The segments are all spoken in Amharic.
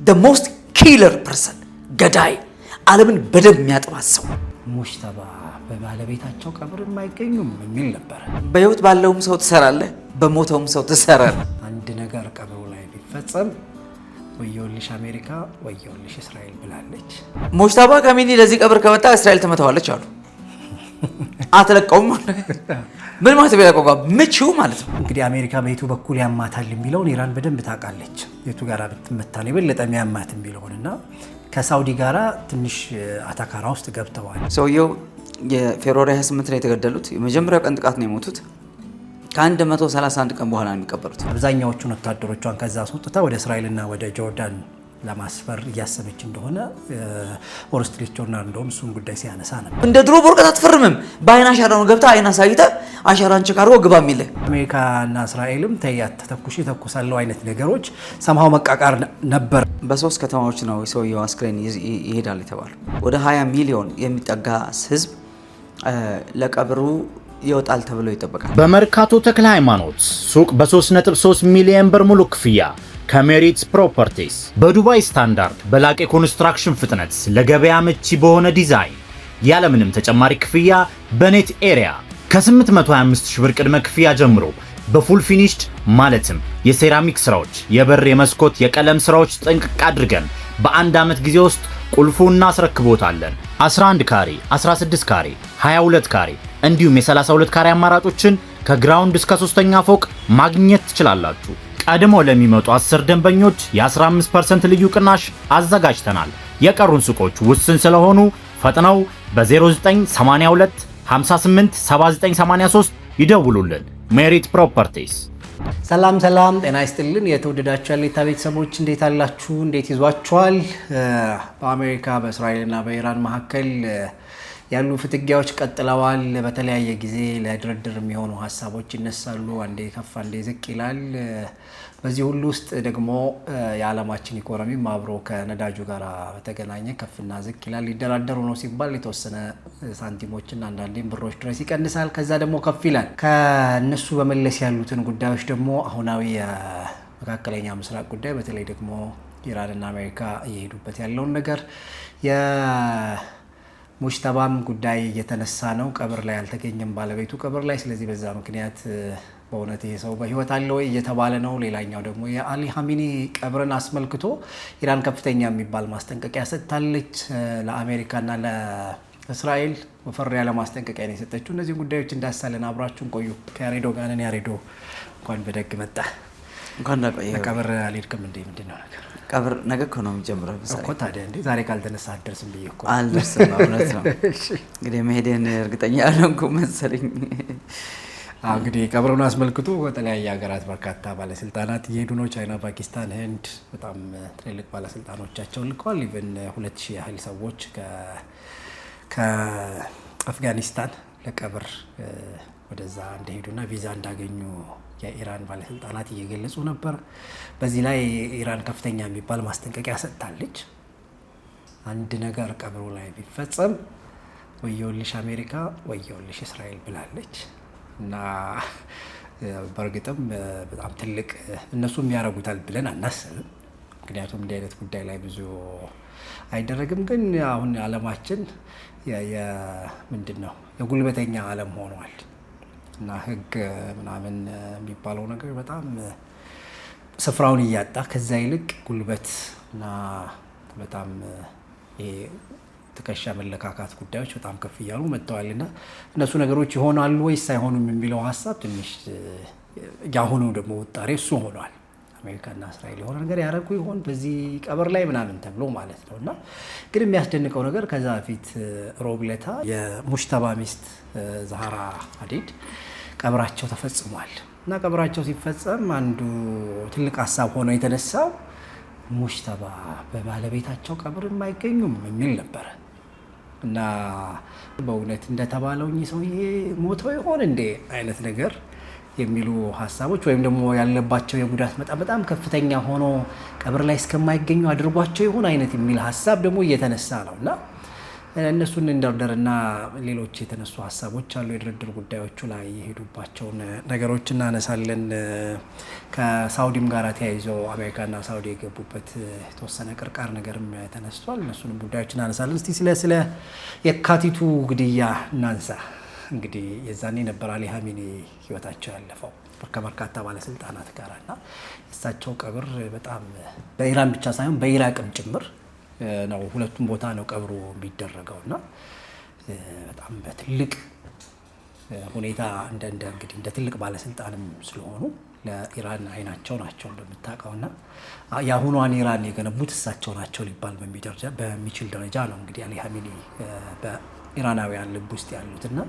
the most killer person ገዳይ ዓለምን በደም የሚያጠባሰው ሙሽተባ በባለቤታቸው ቀብር የማይገኙም የሚል ነበር። በህይወት ባለውም ሰው ትሰራለህ፣ በሞተውም ሰው ትሰራለህ። አንድ ነገር ቀብሩ ላይ ቢፈጸም ወየውልሽ አሜሪካ ወየውልሽ እስራኤል ብላለች። ሙሽተባ ካሚኒ ለዚህ ቀብር ከመጣ እስራኤል ትመታዋለች አሉ። አትለቀውም ምን ማለት ቢያቆጋ ምቹ ማለት ነው። እንግዲህ አሜሪካ በየቱ በኩል ያማታል የሚለውን ኢራን በደንብ ታውቃለች። የቱ ጋራ ብትመታ ነው የበለጠ የሚያማት የሚለውንና ከሳውዲ ጋራ ትንሽ አታካራ ውስጥ ገብተዋል። ሰውየው የፌብሩዋሪ 28 ላይ የተገደሉት የመጀመሪያው ቀን ጥቃት ነው የሞቱት። ከ131 ቀን በኋላ ነው የሚቀበሩት። አብዛኛዎቹን ወታደሮቿን ከዛ አስወጥታ ወደ እስራኤልና ወደ ጆርዳን ለማስፈር እያሰበች እንደሆነ ዎል ስትሪት ጆርናል እንደውም እሱን ጉዳይ ሲያነሳ ነበር። እንደ ድሮ በወረቀት አትፈርምም። በአይን አሻራውን ገብታ አይን አሳይተ አሻራን ቸካሮ ግባ የሚል አሜሪካና እስራኤልም ተያት ተተኩሽ ተኩሳለው አይነት ነገሮች ሰምሃው መቃቃር ነበር። በ3 ከተማዎች ነው ሰውየው አስክሬን ይሄዳል የተባለው። ወደ 20 ሚሊዮን የሚጠጋ ህዝብ ለቀብሩ ይወጣል ተብሎ ይጠበቃል። በመርካቶ ተክለ ሃይማኖት ሱቅ በ3.3 ሚሊዮን ብር ሙሉ ክፍያ ከሜሪት ፕሮፐርቲስ በዱባይ ስታንዳርድ በላቀ ኮንስትራክሽን ፍጥነት ለገበያ ምቹ በሆነ ዲዛይን ያለምንም ተጨማሪ ክፍያ በኔት ኤሪያ ከ825 ሺህ ብር ቅድመ ክፍያ ጀምሮ በፉል ፊኒሽድ ማለትም የሴራሚክ ስራዎች፣ የበር፣ የመስኮት፣ የቀለም ስራዎች ጥንቅቅ አድርገን በአንድ ዓመት ጊዜ ውስጥ ቁልፉን እናስረክቦታለን። 11 ካሬ፣ 16 ካሬ፣ 22 ካሬ እንዲሁም የ32 ካሬ አማራጮችን ከግራውንድ እስከ 3ኛ ፎቅ ማግኘት ትችላላችሁ። ቀድሞ ለሚመጡ 10 ደንበኞች የ15% ልዩ ቅናሽ አዘጋጅተናል። የቀሩን ሱቆች ውስን ስለሆኑ ፈጥነው በ0982 58 7983 ይደውሉልን። ሜሪት ፕሮፐርቲስ። ሰላም ጤና ይስጥልን። የተወደዳችሁ ያሌታ ቤተሰቦች እንዴት አላችሁ? እንዴት ይዟችኋል? በአሜሪካ በእስራኤልና በኢራን መካከል ያሉ ፍትጊያዎች ቀጥለዋል። በተለያየ ጊዜ ለድርድር የሚሆኑ ሀሳቦች ይነሳሉ። አንዴ ከፍ አንዴ ዝቅ ይላል። በዚህ ሁሉ ውስጥ ደግሞ የዓለማችን ኢኮኖሚም አብሮ ከነዳጁ ጋር በተገናኘ ከፍና ዝቅ ይላል። ሊደራደሩ ነው ሲባል የተወሰነ ሳንቲሞችን አንዳንዴም ብሮች ድረስ ይቀንሳል፣ ከዛ ደግሞ ከፍ ይላል። ከነሱ በመለስ ያሉትን ጉዳዮች ደግሞ አሁናዊ የመካከለኛ ምስራቅ ጉዳይ በተለይ ደግሞ ኢራንና አሜሪካ እየሄዱበት ያለውን ነገር ሙሽተባም ጉዳይ እየተነሳ ነው። ቀብር ላይ አልተገኘም ባለቤቱ ቀብር ላይ። ስለዚህ በዛ ምክንያት በእውነት ይሄ ሰው በህይወት አለ ወይ እየተባለ ነው። ሌላኛው ደግሞ የአሊ ሀሚኒ ቀብርን አስመልክቶ ኢራን ከፍተኛ የሚባል ማስጠንቀቂያ ሰጥታለች። ለአሜሪካና ለእስራኤል ወፈር ያለ ማስጠንቀቂያ ነው የሰጠችው። እነዚህ ጉዳዮች እንዳሳለን አብራችሁን ቆዩ። ከያሬዶ ጋር ነን። ያሬዶ እንኳን በደግ መጣ። እንኳን ዳቆየ። ቀብር አልሄድክም እንዴ? ምንድነው ነገር? ቀብር ነገ እኮ ነው የሚጀምረው እኮ። ታዲያ እንዴ ዛሬ ካልተነሳ አትደርስም ብዬ እኮ። አልደርስም። እውነት ነው። እንግዲህ መሄዴን እርግጠኛ አልሆንኩም መሰለኝ። እንግዲህ ቀብሩን አስመልክቶ ከተለያየ ሀገራት በርካታ ባለስልጣናት እየሄዱ ነው። ቻይና፣ ፓኪስታን፣ ህንድ በጣም ትልልቅ ባለስልጣኖቻቸውን ልከዋል። ኢቨን 2000 ያህል ሰዎች ከአፍጋኒስታን ለቀብር ወደዛ እንደሄዱና ቪዛ እንዳገኙ የኢራን ባለስልጣናት እየገለጹ ነበር። በዚህ ላይ ኢራን ከፍተኛ የሚባል ማስጠንቀቂያ ሰጥታለች። አንድ ነገር ቀብሩ ላይ ቢፈጸም ወየውልሽ አሜሪካ ወየውልሽ እስራኤል ብላለች እና በእርግጥም በጣም ትልቅ እነሱም ያደርጉታል ብለን አናስብም። ምክንያቱም እንዲህ አይነት ጉዳይ ላይ ብዙ አይደረግም። ግን አሁን ዓለማችን ምንድን ነው የጉልበተኛ ዓለም ሆኗል እና ህግ ምናምን የሚባለው ነገር በጣም ስፍራውን እያጣ ከዛ ይልቅ ጉልበት እና በጣም ትከሻ መለካካት ጉዳዮች በጣም ከፍ እያሉ መጥተዋልና እነሱ ነገሮች ይሆናሉ ወይስ አይሆኑም የሚለው ሀሳብ ትንሽ ያሁኑ ደግሞ ውጣሬ እሱ ሆኗል። አሜሪካና እስራኤል የሆነ ነገር ያደረጉ ይሆን በዚህ ቀብር ላይ ምናምን ተብሎ ማለት ነው። እና ግን የሚያስደንቀው ነገር ከዛ በፊት ሮብ ዕለት የሙሽተባ ሚስት ዛህራ ሀዲድ ቀብራቸው ተፈጽሟል። እና ቀብራቸው ሲፈጸም አንዱ ትልቅ ሀሳብ ሆኖ የተነሳው ሙሽተባ በባለቤታቸው ቀብር የማይገኙም የሚል ነበር። እና በእውነት እንደተባለው እኚህ ሰውዬ ሞተው ይሆን እንዴ አይነት ነገር የሚሉ ሀሳቦች ወይም ደግሞ ያለባቸው የጉዳት መጠን በጣም ከፍተኛ ሆኖ ቀብር ላይ እስከማይገኙ አድርጓቸው ይሆን አይነት የሚል ሀሳብ ደግሞ እየተነሳ ነው። እና እነሱን እንደርደርና ሌሎች የተነሱ ሀሳቦች አሉ። የድርድር ጉዳዮቹ ላይ የሄዱባቸውን ነገሮች እናነሳለን። ከሳውዲም ጋር ተያይዘው አሜሪካና ሳውዲ የገቡበት የተወሰነ ቅርቃር ነገርም ተነስቷል። እነሱንም ጉዳዮች እናነሳለን። እስቲ ስለ የካቲቱ ግድያ እናንሳ። እንግዲህ የዛኔ ነበር አሊ ሀሚኒ ህይወታቸው ያለፈው ከበርካታ ባለስልጣናት ጋር እና እሳቸው ቀብር በጣም በኢራን ብቻ ሳይሆን በኢራቅም ጭምር ነው። ሁለቱም ቦታ ነው ቀብሩ የሚደረገው እና በጣም በትልቅ ሁኔታ እንግዲህ እንደ ትልቅ ባለስልጣንም ስለሆኑ ለኢራን አይናቸው ናቸው እንደምታውቀው እና የአሁኗን ኢራን የገነቡት እሳቸው ናቸው ሊባል በሚችል ደረጃ ነው እንግዲህ አሊ ሀሚኒ በኢራናውያን ልብ ውስጥ ያሉትና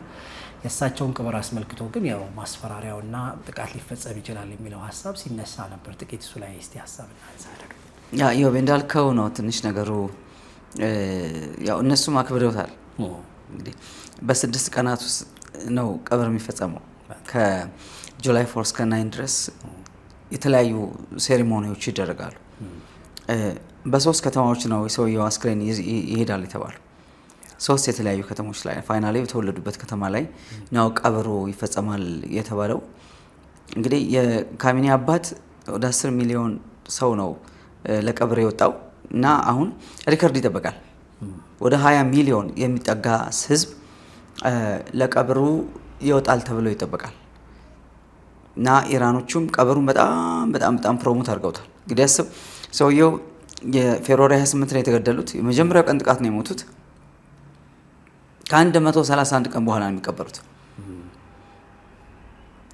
የእሳቸውን ቀብር አስመልክቶ ግን ያው ማስፈራሪያውና ጥቃት ሊፈጸም ይችላል የሚለው ሀሳብ ሲነሳ ነበር። ጥቂት እሱ ላይ እስቲ ሀሳብ እናንሳ። ያው እንዳልከው ነው ትንሽ ነገሩ። ያው እነሱም አክብደውታል። እንግዲህ በ6 ቀናት ውስጥ ነው ቀብር የሚፈጸመው። ከጁላይ 4 እስከ 9 ድረስ የተለያዩ ሴሪሞኒዎች ይደረጋሉ። በ3 ከተማዎች ነው የሰውየው አስክሬን ይሄዳል የተባሉ 3 የተለያዩ ከተሞች ላይ ፋይናሊ በተወለዱበት ከተማ ላይ ነው ቀብሩ ይፈጸማል የተባለው። እንግዲህ የካሚኒ አባት ወደ 10 ሚሊዮን ሰው ነው ለቀብር የወጣው እና አሁን ሪከርድ ይጠበቃል። ወደ 20 ሚሊዮን የሚጠጋ ህዝብ ለቀብሩ ይወጣል ተብሎ ይጠበቃል እና ኢራኖቹም ቀብሩን በጣም ፕሮሞት አድርገውታል። እንግዲህ አስብ፣ ሰውየው የፌብሩዋሪ 28 ነው የተገደሉት። የመጀመሪያው ቀን ጥቃት ነው የሞቱት። ከ131 ቀን በኋላ ነው የሚቀበሩት።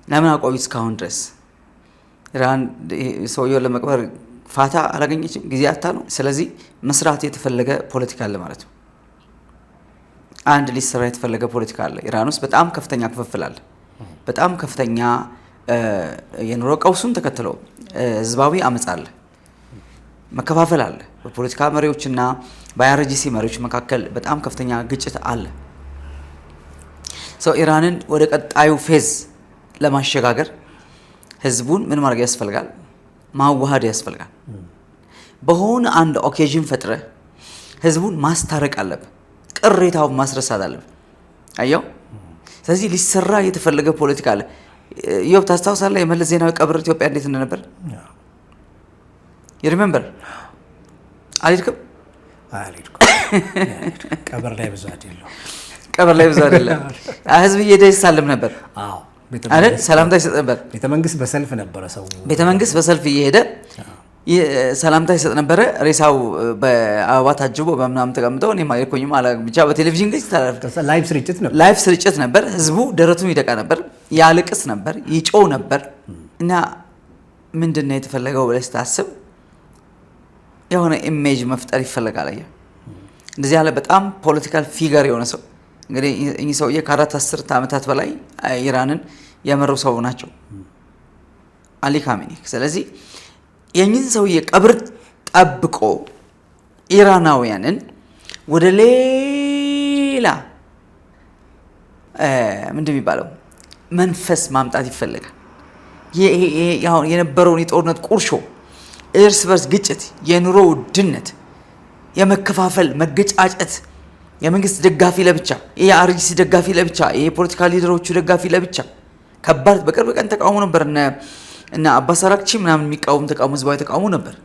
ለምን አቆዩት እስካሁን ድረስ? ኢራን ሰውየው ለመቅበር ፋታ አላገኘችም፣ ጊዜ አታ ነው። ስለዚህ መስራት የተፈለገ ፖለቲካ አለ ማለት ነው። አንድ ሊሰራ የተፈለገ ፖለቲካ አለ። ኢራን ውስጥ በጣም ከፍተኛ ክፍፍል አለ። በጣም ከፍተኛ የኑሮ ቀውሱን ተከትሎ ህዝባዊ አመጽ አለ፣ መከፋፈል አለ። በፖለቲካ መሪዎችና በአይአርጂሲ መሪዎች መካከል በጣም ከፍተኛ ግጭት አለ። ሰው ኢራንን ወደ ቀጣዩ ፌዝ ለማሸጋገር ህዝቡን ምን ማድረግ ያስፈልጋል? ማዋሃድ ያስፈልጋል። በሆነ አንድ ኦኬዥን ፈጥረ ህዝቡን ማስታረቅ አለብህ። ቅሬታውን ማስረሳት አለብህ። አየው። ስለዚህ ሊሰራ የተፈለገ ፖለቲካ አለ። ይኸው ታስታውሳለህ የመለስ ዜናዊ ቀብር ኢትዮጵያ እንዴት እንደነበር? ይሪሜምበር አልሄድክም? ቀብር ላይ ብዙ አይደለም። ቀብር ላይ ብዙ አይደለም። ህዝብ እየሄደ ይሳለም ነበር። አዎ አይደል? ሰላምታ ይሰጥ ነበር። ቤተመንግስት በሰልፍ ነበረ። ሰው ቤተመንግስት በሰልፍ እየሄደ ሰላምታ ይሰጥ ነበረ። ሬሳው በአበባ ታጅቦ በምናምን ተቀምጠው እኔ ማይልኩኝም ብቻ በቴሌቪዥን ግን ተላልፈ ላይቭ ስርጭት ነበር። ህዝቡ ደረቱን ይደቃ ነበር፣ ያልቅስ ነበር፣ ይጮው ነበር። እና ምንድነው የተፈለገው ብለህ ስታስብ የሆነ ኢሜጅ መፍጠር ይፈልጋል። እንደዚህ ያለ በጣም ፖለቲካል ፊገር የሆነ ሰው እንግዲህ እኚህ ሰውዬ ከ4 ዓመታት በላይ ኢራንን የመሩ ሰው ናቸው፣ አሊ ካሚኒ። ስለዚህ የእኚህን ሰውዬ ቀብር ጠብቆ ኢራናውያንን ወደ ሌላ ምንድን የሚባለው መንፈስ ማምጣት ይፈልጋል። የነበረውን የጦርነት ቁርሾ፣ እርስ በርስ ግጭት፣ የኑሮ ውድነት፣ የመከፋፈል መገጫጨት፣ የመንግስት ደጋፊ ለብቻ፣ የአርጂሲ ደጋፊ ለብቻ፣ የፖለቲካ ሊደሮቹ ደጋፊ ለብቻ። ከባድ በቅርብ ቀን ተቃውሞ ነበር እና አባስ አራግቺ ምናምን የሚቃወም ተቃውሞ፣ ህዝባዊ ተቃውሞ ነበር።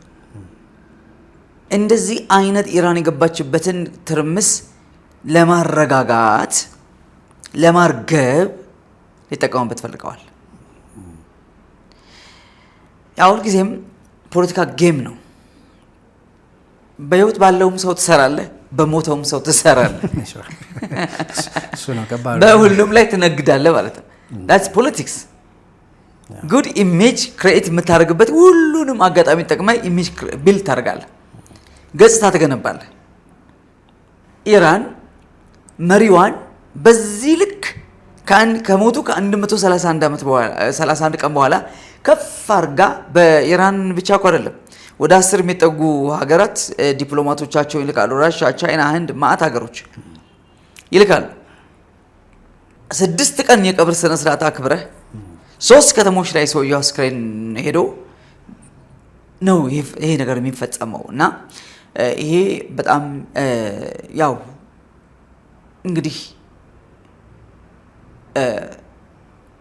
እንደዚህ አይነት ኢራን የገባችበትን ትርምስ ለማረጋጋት ለማርገብ ሊጠቀሙበት ፈልገዋል። ያው ሁልጊዜም ፖለቲካ ጌም ነው። በህይወት ባለውም ሰው ትሰራለህ፣ በሞተውም ሰው ትሰራለህ፣ በሁሉም ላይ ትነግዳለህ ማለት ነው። ዳትስ ፖለቲክስ። ጉድ ኢሜጅ ክሬኤት የምታደርግበት ሁሉንም አጋጣሚ ተጠቅመህ ኢሜጅ ቢልድ ታደርጋለህ፣ ገጽታ ትገነባለህ። ኢራን መሪዋን በዚህ ልክ ከሞቱ ከ131 ቀን በኋላ ከፍ አድርጋ በኢራን ብቻ እኮ አይደለም ወደ 10 የሚጠጉ ሀገራት ዲፕሎማቶቻቸውን ይልካሉ። ራሻ፣ ቻይና፣ ህንድ ማአት ሀገሮች ይልካሉ። 6 ቀን የቀብር ስነ ስርዓት አክብረህ 3 ከተሞች ላይ ሰውየው አስክሬን ሄዶ ነው ይሄ ነገር የሚፈጸመው። እና ይሄ በጣም ያው እንግዲህ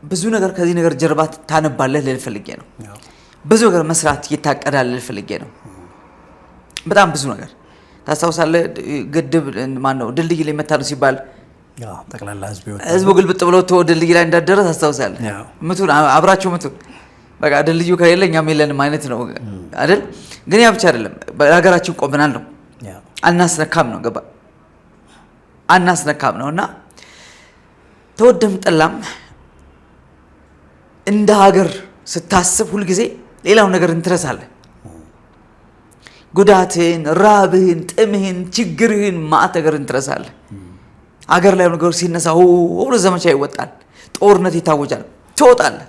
ብዙ ነገር ከዚህ ነገር ጀርባ ታነባለህ ልል ፈልጌ ነው። ብዙ ነገር መስራት ይታቀዳል ልል ፈልጌ ነው። በጣም ብዙ ነገር ታስታውሳለህ። ግድብ ማነው ድልድይ ላይ መታ ነው ሲባል ጠቅላላ ህዝቡ ግልብጥ ብሎ ድልድይ ላይ እንዳደረ ታስታውሳለህ። ምቱን አብራቸው ምቱን በቃ ድልድዩ ከሌለ እኛም የለንም አይነት ነው አይደል? ግን ያ ብቻ አይደለም። በሀገራችን ቆመናል ነው አናስነካም ነው ገባ አናስነካም ነውና ተወደም ጠላም እንደ ሀገር ስታስብ ሁሉ ጊዜ ሌላው ነገር እንትረሳለህ። ጉዳትህን፣ ራብህን፣ ጥምህን፣ ችግርህን ማአት ነገር እንትረሳለህ። ሀገር ላይ ነገር ሲነሳ ሁሉ ዘመቻ ይወጣል፣ ጦርነት ይታወጃል፣ ትወጣለህ።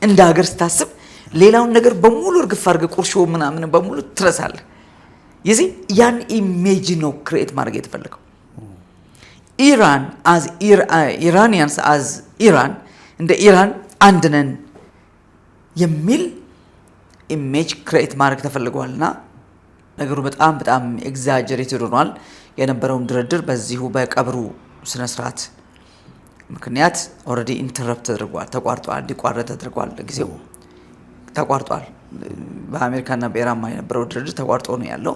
እንደ ሀገር ስታስብ ሌላውን ነገር በሙሉ እርግፍ አድርገህ ቁርሾ ምናምን በሙሉ ትረሳለህ። ይህ ያን ኢሜጅ ነው ክሬት ማድረግ የተፈለገው። ኢራን አዝ ኢራኒያንስ አዝ ኢራን እንደ ኢራን አንድ ነን የሚል ኢሜጅ ክሬት ማድረግ ተፈልጓልና ነገሩ በጣም በጣም ኤግዛጀሬትድ ሆኗል። የነበረውን ድርድር በዚሁ በቀብሩ ስነ ስርዓት ምክንያት ኦልሬዲ ኢንተረፕት ተደርጓል፣ ተቋርጧል፣ እንዲቋረጥ ተደርጓል። ጊዜው ተቋርጧል። በአሜሪካና በኢራን የነበረው ድርድር ተቋርጦ ነው ያለው።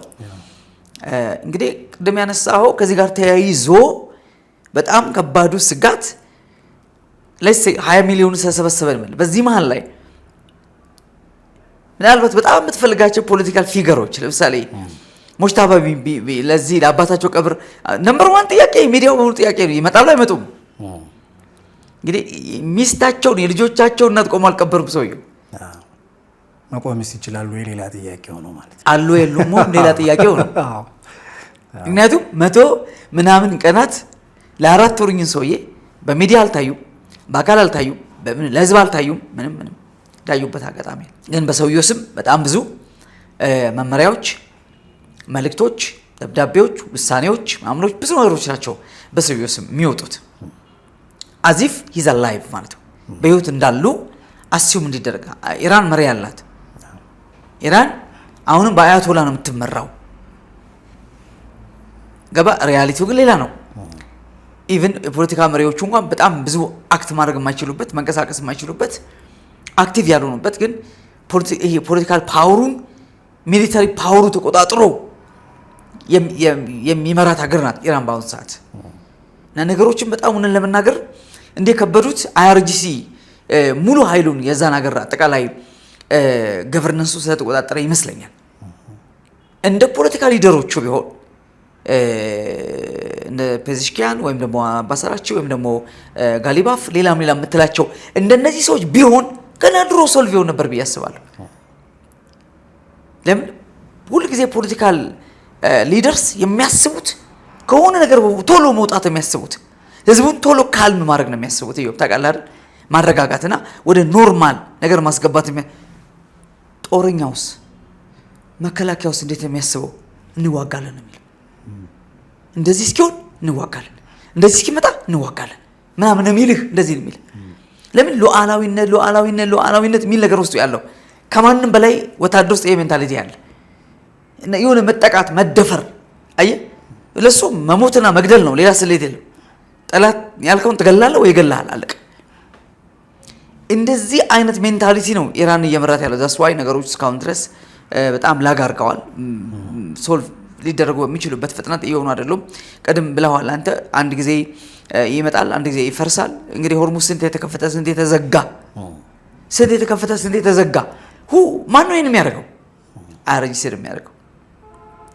እንግዲህ ቅድም ያነሳው ከዚህ ጋር ተያይዞ በጣም ከባዱ ስጋት ለስ 20 ሚሊዮን ተሰበሰበ ማለት በዚህ መሃል ላይ ምናልባት በጣም የምትፈልጋቸው ፖለቲካል ፊገሮች ለምሳሌ ሙስታፋ ለዚህ ለአባታቸው ቀብር ነምበር 1 ጥያቄ ሚዲያው በሙሉ ጥያቄ ነው። ይመጣሉ አይመጡም? እንግዲህ ሚስታቸውን የልጆቻቸውን እናት ቆሞ አልቀበሩም። ሰውየው መቆምስ ይችላሉ? የሌላ ጥያቄ ሆኖ ማለት አሉ የሉም ሌላ ጥያቄ ሆኖ ምክንያቱም 100 ምናምን ቀናት ለአራት ወርኝን ሰውዬ በሚዲያ አልታዩም፣ በአካል አልታዩም፣ በምን ለህዝብ አልታዩም። ምንም ዳዩበት አጋጣሚ ግን በሰውየው ስም በጣም ብዙ መመሪያዎች፣ መልእክቶች፣ ደብዳቤዎች፣ ውሳኔዎች፣ ማምኖች ብዙ ነገሮች ናቸው በሰውየው ስም የሚወጡት። አዚፍ ሂዝ አላይቭ ማለት ነው በህይወት እንዳሉ አስዩም እንዲደረግ። ኢራን መሪ ያላት ኢራን አሁንም በአያቶላ ነው የምትመራው ገባ። ሪያሊቲው ግን ሌላ ነው። ኢቭን የፖለቲካ መሪዎቹ እንኳን በጣም ብዙ አክት ማድረግ የማይችሉበት መንቀሳቀስ የማይችሉበት አክቲቭ ያልሆኑበት ግን ይሄ ፖለቲካል ፓወሩን ሚሊታሪ ፓወሩ ተቆጣጥሮ የሚመራት ሀገር ናት ኢራን በአሁኑ ሰዓት። እና ነገሮችን በጣም ሆነን ለመናገር እንደ ከበዱት አይአርጂሲ ሙሉ ኃይሉን የዛን ሀገር አጠቃላይ ገቨርነንሱ ስለተቆጣጠረ ይመስለኛል። እንደ ፖለቲካ ሊደሮቹ ቢሆን እንደ ፔዚሽኪያን ወይም ደግሞ አባሳራቺ ወይም ደግሞ ጋሊባፍ ሌላም የምትላቸው እንደነዚህ ሰዎች ቢሆን ገና ድሮ ሶልቭ ይሆን ነበር ብዬ አስባለሁ። ለምን ሁሉ ጊዜ ፖለቲካል ሊደርስ የሚያስቡት ከሆነ ነገር ቶሎ መውጣት የሚያስቡት ህዝቡን ቶሎ ካልም ማድረግ ነው የሚያስቡት። ይኸው ታውቃለህ አይደል? ማረጋጋትና ወደ ኖርማል ነገር ማስገባት ጦረኛውስ መከላከያውስ እንዴት ነው የሚያስበው? እንዋጋለን ነው የሚለው። እንደዚህ እስኪሆን እንዋጋለን፣ እንደዚህ እስኪመጣ እንዋጋለን ምናምን የሚልህ እንደዚህ ነው የሚል። ለምን ሉዓላዊነት የሚል ነገር ውስጥ ያለው ከማንም በላይ ወታደር ውስጥ ይሄ ሜንታሊቲ ያለ የሆነ መጠቃት መደፈር አየህ፣ ለሱ መሞትና መግደል ነው፣ ሌላ ስሌት የለም። ጠላት ያልከውን ትገላለህ ወይ ይገላል፣ አለቀ። እንደዚህ አይነት ሜንታሊቲ ነው ኢራን እየመራት ያለው። ዛስ ዋይ ነገሮች እስካሁን ድረስ በጣም ላግ አድርገዋል። ሶልቭ ሊደረጉ በሚችሉበት ፍጥነት እየሆኑ አይደሉም። ቀደም ብለዋል አንተ፣ አንድ ጊዜ ይመጣል፣ አንድ ጊዜ ይፈርሳል። እንግዲህ ሆርሙዝ ስንት የተከፈተ ስንት የተዘጋ፣ ስንት የተከፈተ ስንት የተዘጋ። ማን ነው ይሄን የሚያደርገው? አይአርጂሲ ነው የሚያደርገው።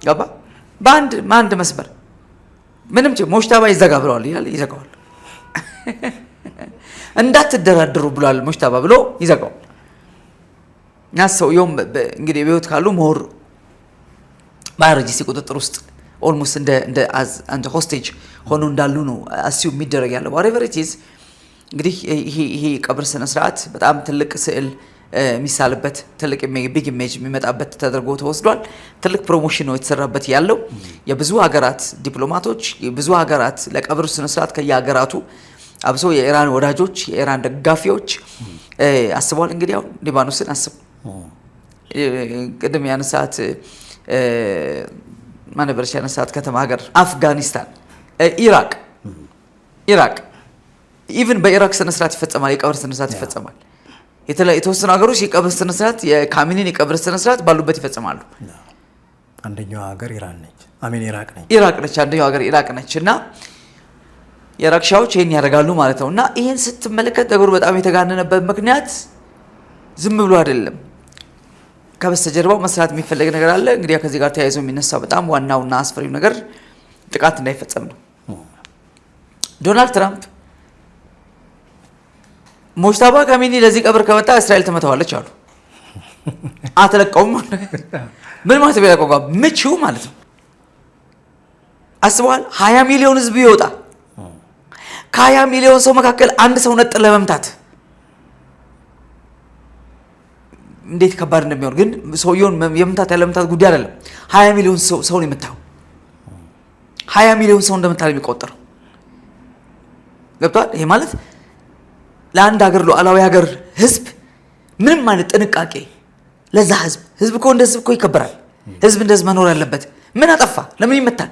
ገባ? በአንድ መስመር ምንም ሙጅተባ ይዘጋ ብለዋል ይላል፣ ይዘጋዋል። እንዳትደራደሩ ብሏል ሙጅተባ ብሎ ይዘጋዋል። እና ሰውየውም እንግዲህ በህይወት ካሉ ምሁር በአይአርጂሲ ቁጥጥር ውስጥ ኦልሞስት እንደ ሆስቴጅ ሆኖ እንዳሉ ነው አስዩ የሚደረግ ያለው። whatever it is እንግዲህ ይሄ ቀብር ስነ ስርዓት በጣም ትልቅ ስዕል የሚሳልበት ትልቅ ቢግ ኢሜጅ የሚመጣበት ተደርጎ ተወስዷል። ትልቅ ፕሮሞሽን ነው የተሰራበት ያለው። የብዙ ሀገራት ዲፕሎማቶች፣ የብዙ ሀገራት ለቀብር ስነ ስርዓት ከየሀገራቱ አብሶ የኢራን ወዳጆች፣ የኢራን ደጋፊዎች አስበዋል። እንግዲህ አሁን ሊባኖስን አስቡ፣ ቅድም ያነሳት ማነበርሽ ያነሳት ከተማ ሀገር አፍጋኒስታን፣ ኢራቅ ኢራቅ ኢቭን በኢራቅ ስነ ስርዓት ይፈጸማል፣ የቀብር ስነ ስርዓት ይፈጸማል። የተወሰኑ ሀገሮች የቀብር ስነ ስርዓት የካሚኒን የቀብር ስነ ስርዓት ባሉበት ይፈጽማሉ። አንደኛው ሀገር ኢራቅ ነች። አንደኛው ሀገር ኢራቅ ነች እና የኢራቅ ሻዎች ይሄን ያደርጋሉ ማለት ነው። እና ይሄን ስትመለከት ነገሩ በጣም የተጋነነበት ምክንያት ዝም ብሎ አይደለም። ከበስተጀርባው መስራት የሚፈለግ ነገር አለ። እንግዲህ ከዚህ ጋር ተያይዞ የሚነሳው በጣም ዋናውና አስፈሪው ነገር ጥቃት እንዳይፈጸም ነው። ዶናልድ ትራምፕ ሙጅተባ ካሚኒ ለዚህ ቀብር ከመጣ እስራኤል ትመታዋለች አሉ። አትለቀውም። ምን ማለት ነው? ምቺው ማለት ነው። አስበዋል። 20 ሚሊዮን ህዝብ ይወጣ፣ ከ20 ሚሊዮን ሰው መካከል አንድ ሰው ነጥል ለመምታት እንዴት ከባድ እንደሚሆን ግን ሰውየውን የመምታት ያለመምታት ጉዳይ አይደለም። 20 ሚሊዮን ሰው ነው የመታው። 20 ሚሊዮን ሰው እንደመታው የሚቆጠረው ገብቷል። ይሄ ማለት ለአንድ ሀገር ሉዓላዊ ሀገር ህዝብ ምንም ማለት ጥንቃቄ ለዛ ህዝብ እኮ እንደ ህዝብ እኮ ይከበራል። ህዝብ እንደዚህ መኖር ያለበት ምን አጠፋ? ለምን ይመታል?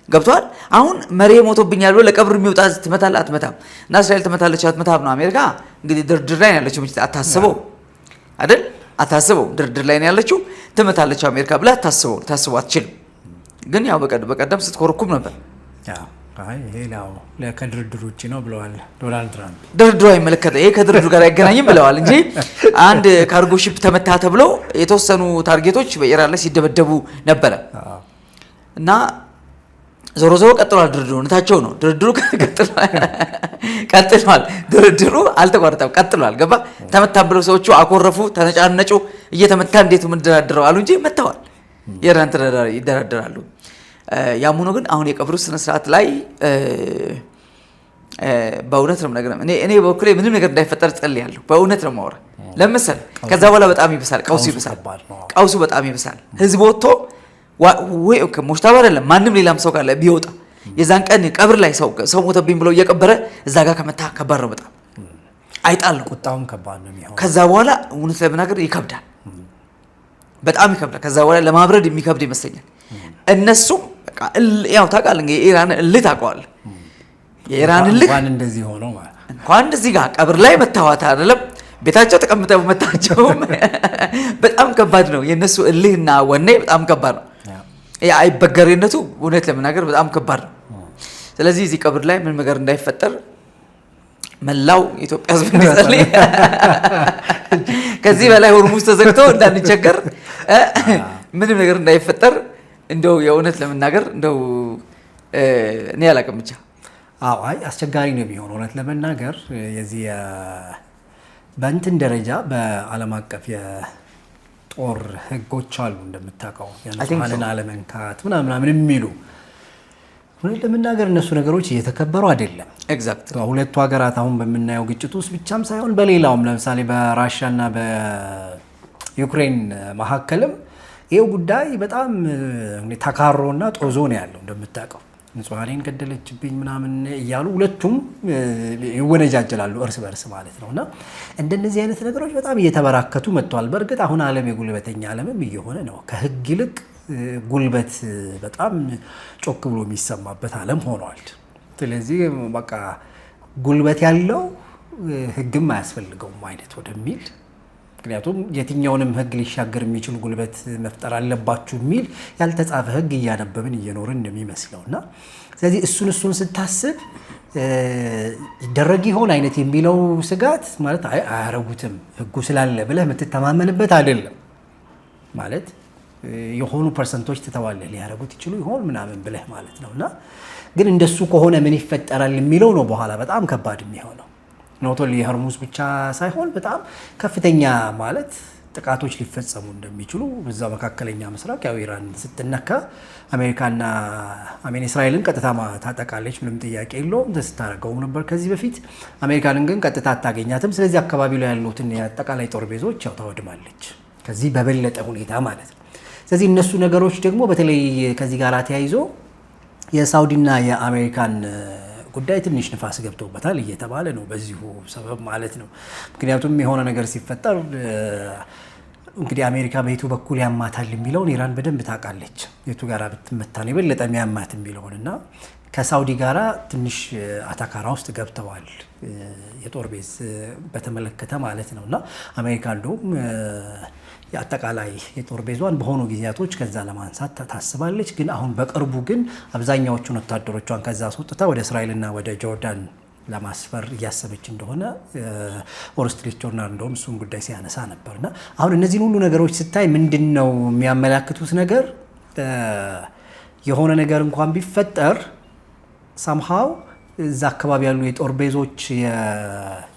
ገብቷል። አሁን መሪ ሞቶብኛል ብሎ ለቀብር የሚወጣ ትመታል አትመታም? እና እስራኤል ትመታለች አትመታም ነው። አሜሪካ እንግዲህ ድርድር ላይ ያለችው አታስበው አይደል? አታስበው ድርድር ላይ ያለችው ትመታለች አሜሪካ ብላ ታስበው አትችልም። ግን ያው በቀደም ስትኮረኩም ነበር። ይሄ ከድርድር ውጭ ነው ብለዋል ዶናልድ ትራምፕ። ድርድሩ አይመለከተም፣ ይሄ ከድርድሩ ጋር አይገናኝም ብለዋል እንጂ አንድ ካርጎ ሺፕ ተመታ ተብሎ የተወሰኑ ታርጌቶች በኢራን ላይ ሲደበደቡ ነበረ እና ዞሮ ቀጥሏል። ድርድሩ እውነታቸው ነው። ድርድሩ ቀጥሏል። ድርድሩ አልተቋረጠም፣ ቀጥሏል። ገባ ተመታን ብለው ሰዎቹ አኮረፉ፣ ተነጫነጩ። እየተመታ እንዴት ምንድራደረው አሉ እንጂ መተዋል። የኢራን ተደራዳሪ ይደራደራሉ። ያም ሆኖ ግን አሁን የቀብሩ ስነ ስርዓት ላይ በእውነት ነው ነገር እኔ በኩሌ ምንም ነገር እንዳይፈጠር ጸልያለሁ። በእውነት ነው ማወራ ለምሳሌ ከዛ በኋላ በጣም ይብሳል፣ ቀውሱ በጣም ይብሳል። ህዝብ ወጥቶ ወይ ሙጅተባ አይደለም ማንም ሌላም ሰው ካለ ቢወጣ የዛን ቀን ቀብር ላይ ሰው ሞተብኝ ብሎ እየቀበረ እዛ ጋር ከመታ ከባድ ነው። በጣም አይጣል ነው፣ ቁጣውም ከባድ ነው የሚሆነው። ከዛ በኋላ እውነት ለመናገር ይከብዳል፣ በጣም ይከብዳል። ከዛ በኋላ ለማብረድ የሚከብድ ይመስለኛል። እነሱም ያው ታውቃለህ እንግዲህ የኢራን እልህ ታውቀዋለህ። የኢራን እልህ እንኳን እንደዚህ ሆነው ማለት እንኳን እንደዚህ ጋር ቀብር ላይ መታወት አይደለም ቤታቸው ተቀምጠው መታቸው በጣም ከባድ ነው። የነሱ እልህና ወኔ በጣም ከባድ ነው። ያ አይበገሬነቱ እውነት ለመናገር በጣም ከባድ ነው። ስለዚህ እዚህ ቀብር ላይ ምን ነገር እንዳይፈጠር መላው ኢትዮጵያ ሕዝብ እንዲጸልይ ከዚህ በላይ ሆርሙዝ ተዘግቶ እንዳንቸገር ምንም ነገር እንዳይፈጠር እንደው የእውነት ለመናገር እንደው እኔ አላውቅም ብቻ። አይ አስቸጋሪ ነው የሚሆነው እውነት ለመናገር የዚህ በእንትን ደረጃ በዓለም አቀፍ የጦር ህጎች አሉ እንደምታውቀው የንጹሃንን አለመንካት ምናምን የሚሉ እውነት ለመናገር እነሱ ነገሮች እየተከበሩ አይደለም። ኤግዛክት ሁለቱ ሀገራት አሁን በምናየው ግጭት ውስጥ ብቻም ሳይሆን በሌላውም ለምሳሌ በራሽያና በዩክሬን መካከልም ይሄው ጉዳይ በጣም ተካሮና ጦዞ ነው ያለው እንደምታውቀው። ንጹሃኔን ገደለችብኝ ምናምን እያሉ ሁለቱም ይወነጃጀላሉ እርስ በርስ ማለት ነውና እንደነዚህ አይነት ነገሮች በጣም እየተበራከቱ መጥተዋል። በእርግጥ አሁን ዓለም የጉልበተኛ ዓለምም እየሆነ ነው። ከህግ ይልቅ ጉልበት በጣም ጮክ ብሎ የሚሰማበት ዓለም ሆኗል። ስለዚህ በቃ ጉልበት ያለው ህግም አያስፈልገውም አይነት ወደሚል ምክንያቱም የትኛውንም ህግ ሊሻገር የሚችል ጉልበት መፍጠር አለባችሁ የሚል ያልተጻፈ ህግ እያነበብን እየኖርን እንደሚመስለውና ስለዚህ እሱን ስታስብ ይደረግ ይሆን አይነት የሚለው ስጋት ማለት አያረጉትም ህጉ ስላለ ብለህ የምትተማመንበት አይደለም ማለት የሆኑ ፐርሰንቶች ትተዋለህ ሊያረጉት ይችሉ ይሆን ምናምን ብለህ ማለት ነውና ግን እንደሱ ከሆነ ምን ይፈጠራል የሚለው ነው በኋላ በጣም ከባድ የሚሆነው። ኖቶሊ የሆርሙዝ ብቻ ሳይሆን በጣም ከፍተኛ ማለት ጥቃቶች ሊፈጸሙ እንደሚችሉ በዛ መካከለኛ ምስራቅ ያው ኢራን ስትነካ አሜሪካና እስራኤልን ቀጥታ ታጠቃለች፣ ምንም ጥያቄ የለውም። ስታደርገውም ነበር ከዚህ በፊት። አሜሪካንን ግን ቀጥታ አታገኛትም። ስለዚህ አካባቢው ላይ ያሉትን የአጠቃላይ ጦር ቤዞች ያው ታወድማለች ከዚህ በበለጠ ሁኔታ ማለት ነው። ስለዚህ እነሱ ነገሮች ደግሞ በተለይ ከዚህ ጋር ተያይዞ የሳውዲና የአሜሪካን ጉዳይ ትንሽ ንፋስ ገብቶበታል እየተባለ ነው በዚሁ ሰበብ ማለት ነው። ምክንያቱም የሆነ ነገር ሲፈጠር እንግዲህ አሜሪካ በየቱ በኩል ያማታል የሚለውን ኢራን በደንብ ታውቃለች። የቱ ጋር ብትመታ ነው የበለጠ የሚያማት የሚለውንና ከሳውዲ ጋራ ትንሽ አታካራ ውስጥ ገብተዋል፣ የጦር ቤዝ በተመለከተ ማለት ነው። እና አሜሪካ እንደውም የአጠቃላይ የጦር ቤዟን በሆኑ ጊዜያቶች ከዛ ለማንሳት ታስባለች። ግን አሁን በቅርቡ ግን አብዛኛዎቹን ወታደሮቿን ከዛ አስወጥታ ወደ እስራኤልና ወደ ጆርዳን ለማስፈር እያሰበች እንደሆነ ዎል ስትሪት ጆርናል እንደውም እሱን ጉዳይ ሲያነሳ ነበርና አሁን እነዚህን ሁሉ ነገሮች ስታይ ምንድን ነው የሚያመላክቱት ነገር የሆነ ነገር እንኳን ቢፈጠር ሳምሃው እዛ አካባቢ ያሉ የጦር ቤዞች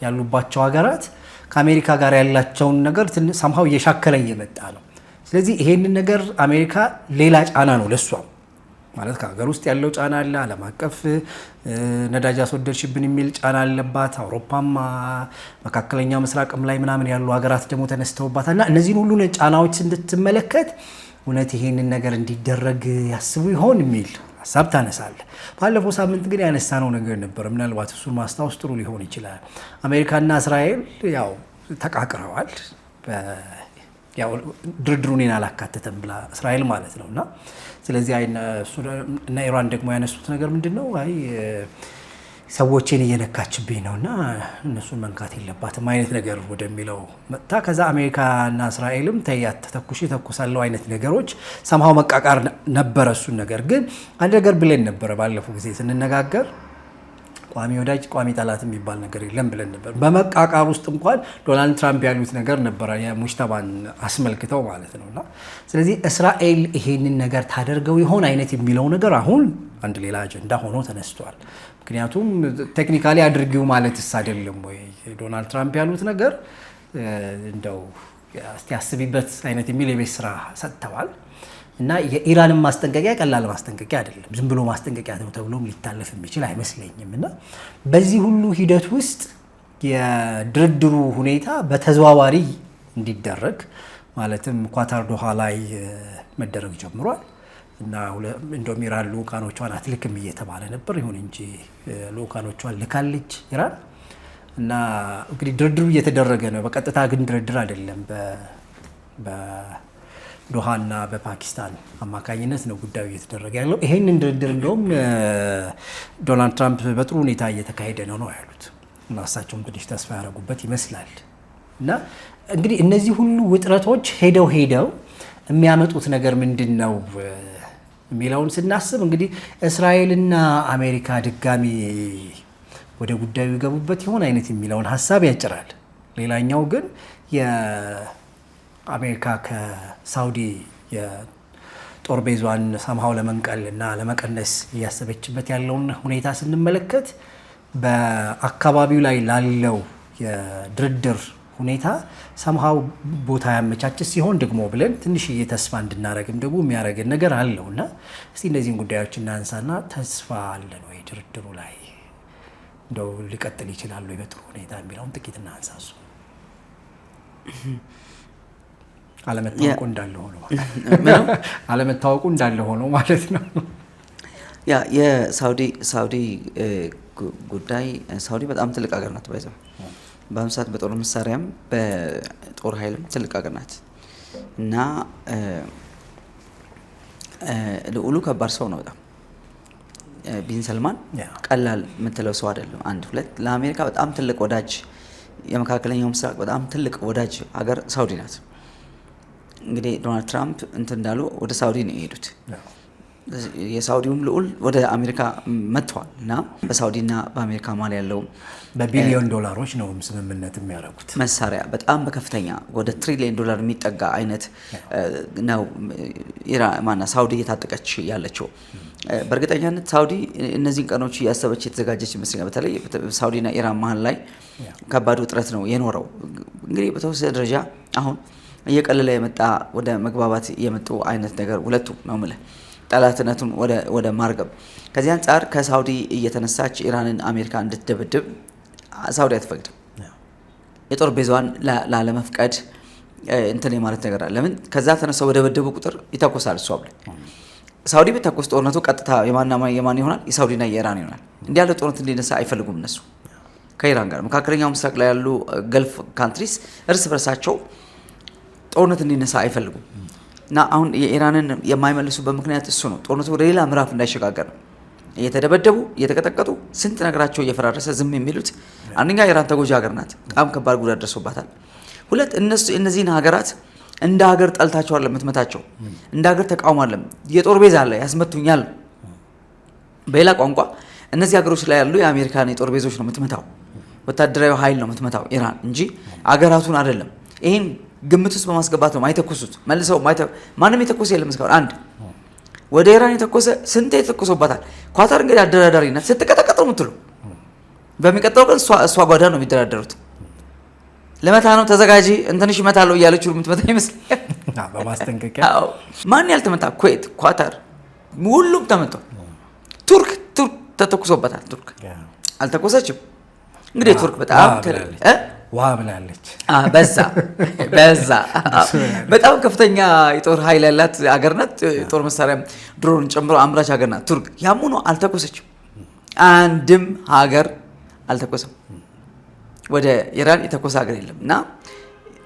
ያሉባቸው ሀገራት ከአሜሪካ ጋር ያላቸውን ነገር ሳምሃው እየሻከለ እየመጣ ነው። ስለዚህ ይሄንን ነገር አሜሪካ ሌላ ጫና ነው ለሷ ማለት ከሀገር ውስጥ ያለው ጫና አለ፣ ዓለም አቀፍ ነዳጅ አስወደድሽብን የሚል ጫና አለባት። አውሮፓም መካከለኛው ምስራቅም ላይ ምናምን ያሉ ሀገራት ደግሞ ተነስተውባታል። እና እነዚህን ሁሉ ጫናዎች እንድትመለከት እውነት ይሄንን ነገር እንዲደረግ ያስቡ ይሆን የሚል ሀሳብ ታነሳለ። ባለፈው ሳምንት ግን ያነሳነው ነገር ነበር፣ ምናልባት እሱን ማስታወስ ጥሩ ሊሆን ይችላል። አሜሪካና እስራኤል ያው ተቃቅረዋል። ያው ድርድሩ እኔን አላካተተም ብላ እስራኤል ማለት ነው። እና ስለዚህ እና ኢራን ደግሞ ያነሱት ነገር ምንድን ነው? አይ ሰዎችን እየነካችብኝ ነው እና እነሱን መንካት የለባትም አይነት ነገር ወደሚለው መጣ። ከዛ አሜሪካና እስራኤልም ተያት ተተኩሽ ተኩሳለው አይነት ነገሮች ሰምሃው መቃቃር ነበረ። እሱን ነገር ግን አንድ ነገር ብለን ነበረ ባለፈው ጊዜ ስንነጋገር፣ ቋሚ ወዳጅ ቋሚ ጠላት የሚባል ነገር የለም ብለን ነበር። በመቃቃር ውስጥ እንኳን ዶናልድ ትራምፕ ያሉት ነገር ነበረ የሙጅተባን አስመልክተው ማለት ነውና ስለዚህ እስራኤል ይሄንን ነገር ታደርገው ይሆን አይነት የሚለው ነገር አሁን አንድ ሌላ አጀንዳ ሆኖ ተነስቷል። ምክንያቱም ቴክኒካሊ አድርጊው ማለትስ አይደለም ወይ ዶናልድ ትራምፕ ያሉት ነገር እንደው እስቲ አስቢበት አይነት የሚል የቤት ስራ ሰጥተዋል። እና የኢራንን ማስጠንቀቂያ ቀላል ማስጠንቀቂያ አይደለም፣ ዝም ብሎ ማስጠንቀቂያ ነው ተብሎም ሊታለፍ የሚችል አይመስለኝም። እና በዚህ ሁሉ ሂደት ውስጥ የድርድሩ ሁኔታ በተዘዋዋሪ እንዲደረግ ማለትም ኳታር ዶሃ ላይ መደረግ ጀምሯል። እና እንደውም ኢራን ልኡካኖቿን አትልክም እየተባለ ነበር። ይሁን እንጂ ልኡካኖቿን ልካለች ኢራን። እና እንግዲህ ድርድሩ እየተደረገ ነው። በቀጥታ ግን ድርድር አይደለም፣ በዶሃና በፓኪስታን አማካኝነት ነው ጉዳዩ እየተደረገ ያለው። ይሄንን ድርድር እንደውም ዶናልድ ትራምፕ በጥሩ ሁኔታ እየተካሄደ ነው ያሉት እና እሳቸውም ትንሽ ተስፋ ያደረጉበት ይመስላል። እና እንግዲህ እነዚህ ሁሉ ውጥረቶች ሄደው የሚያመጡት ነገር ምንድን ነው የሚለውን ስናስብ እንግዲህ እስራኤልና አሜሪካ ድጋሚ ወደ ጉዳዩ ይገቡበት ይሆን አይነት የሚለውን ሀሳብ ያጭራል። ሌላኛው ግን የአሜሪካ ከሳውዲ የጦር ቤዟን ሰምሃው ለመንቀል እና ለመቀነስ እያሰበችበት ያለውን ሁኔታ ስንመለከት በአካባቢው ላይ ላለው የድርድር ሁኔታ ሰምሃው ቦታ ያመቻችስ ሲሆን ደግሞ ብለን ትንሽዬ ተስፋ እንድናረግም ደግሞ የሚያደርገን ነገር አለው። እና እስቲ እነዚህን ጉዳዮች እናንሳና ተስፋ አለን ወይ ድርድሩ ላይ እንደው ሊቀጥል ይችላሉ በጥሩ ሁኔታ የሚለውን ጥቂት እናንሳሱ። አለመታወቁ እንዳለ ሆኖ ማለት ነው። ያ የሳውዲ ጉዳይ ሳውዲ በጣም ትልቅ ሀገር ናት። ባይዘው በአሁኑ ሰዓት በጦር መሳሪያም በጦር ኃይልም ትልቅ ሀገር ናት እና ልዑሉ ከባድ ሰው ነው በጣም ቢን ሰልማን ቀላል የምትለው ሰው አይደለም። አንድ ሁለት ለአሜሪካ በጣም ትልቅ ወዳጅ፣ የመካከለኛው ምስራቅ በጣም ትልቅ ወዳጅ ሀገር ሳውዲ ናት። እንግዲህ ዶናልድ ትራምፕ እንትን እንዳሉ ወደ ሳውዲ ነው የሄዱት። የሳውዲውም ልዑል ወደ አሜሪካ መጥተዋል እና በሳውዲና በአሜሪካ ማል ያለው በቢሊዮን ዶላሮች ነው ስምምነት የሚያደርጉት። መሳሪያ በጣም በከፍተኛ ወደ $1 ትሪሊየን የሚጠጋ አይነት ነው ሳውዲ እየታጠቀች ያለችው። በእርግጠኛነት ሳውዲ እነዚህን ቀኖች እያሰበች የተዘጋጀች ይመስለኛል። በተለይ ሳውዲና ኢራን መሀል ላይ ከባድ ውጥረት ነው የኖረው። እንግዲህ በተወሰነ ደረጃ አሁን እየቀለለ የመጣ ወደ መግባባት የመጡ አይነት ነገር ሁለቱ ነው የምልህ ጠላትነቱን ወደ ማርገብ። ከዚህ አንጻር ከሳውዲ እየተነሳች ኢራንን አሜሪካ እንድትደበድብ ሳውዲ አትፈቅድም። የጦር ቤዟን ላለመፍቀድ እንትን የማለት ነገር አለ። ለምን ከዛ ተነሳው በደበደቡ ቁጥር ይተኮሳል። እሷ ብለ ሳውዲ ብትተኮስ ጦርነቱ ቀጥታ የማን ይሆናል? የሳውዲና የኢራን ይሆናል። እንዲህ ያለ ጦርነት እንዲነሳ አይፈልጉም እነሱ ከኢራን ጋር። መካከለኛው ምስራቅ ላይ ያሉ ገልፍ ካንትሪስ እርስ በርሳቸው ጦርነት እንዲነሳ አይፈልጉም። እና አሁን የኢራንን የማይመልሱበት ምክንያት እሱ ነው። ጦርነቱ ወደ ሌላ ምዕራፍ እንዳይሸጋገር ነው። እየተደበደቡ እየተቀጠቀጡ ስንት ነገራቸው እየፈራረሰ ዝም የሚሉት አንደኛ ኢራን ተጎጂ ሀገር ናት። በጣም ከባድ ጉዳት ደርሶባታል። ሁለት እነዚህን ሀገራት እንደ ሀገር ጠልታቸዋል የምትመታቸው፣ እንደ ሀገር ተቃውሟል። የጦር ቤዝ አለ ያስመቱኛል። በሌላ ቋንቋ እነዚህ ሀገሮች ላይ ያሉ የአሜሪካን የጦር ቤዞች ነው የምትመታው፣ ወታደራዊ ኃይል ነው የምትመታው ኢራን እንጂ አገራቱን አይደለም። ይሄን ግምት ውስጥ በማስገባት ነው ማይተኩሱት። መልሰው ማንም የተኮሰ የለም እስካሁን። አንድ ወደ ኢራን የተኮሰ ስንት የተኮሰባታል። ኳታር እንግዲህ አደራዳሪነት ስትቀጠቀጥ ነው የምትሉ። በሚቀጥለው ቀን እሷ ጓዳ ነው የሚደራደሩት። ለመታ ነው ተዘጋጂ እንትንሽ እመታለሁ እያለች የምትመታ ይመስለኛል በማስጠንቀቂያ። ማን ያልተመታ? ኩዌት፣ ኳታር ሁሉም ተመቷል። ቱርክ ተተኩሶበታል። ቱርክ አልተኮሰችም። እንግዲህ ቱርክ በጣም ዋ ብላለች። በዛ በጣም ከፍተኛ የጦር ኃይል ያላት ሀገር ናት። ጦር መሳሪያ ድሮን ጨምሮ አምራች ሀገር ናት ቱርክ። ያም ሆኖ አልተኮሰችም። አንድም ሀገር አልተኮሰም። ወደ ኢራን የተኮሰ ሀገር የለም። እና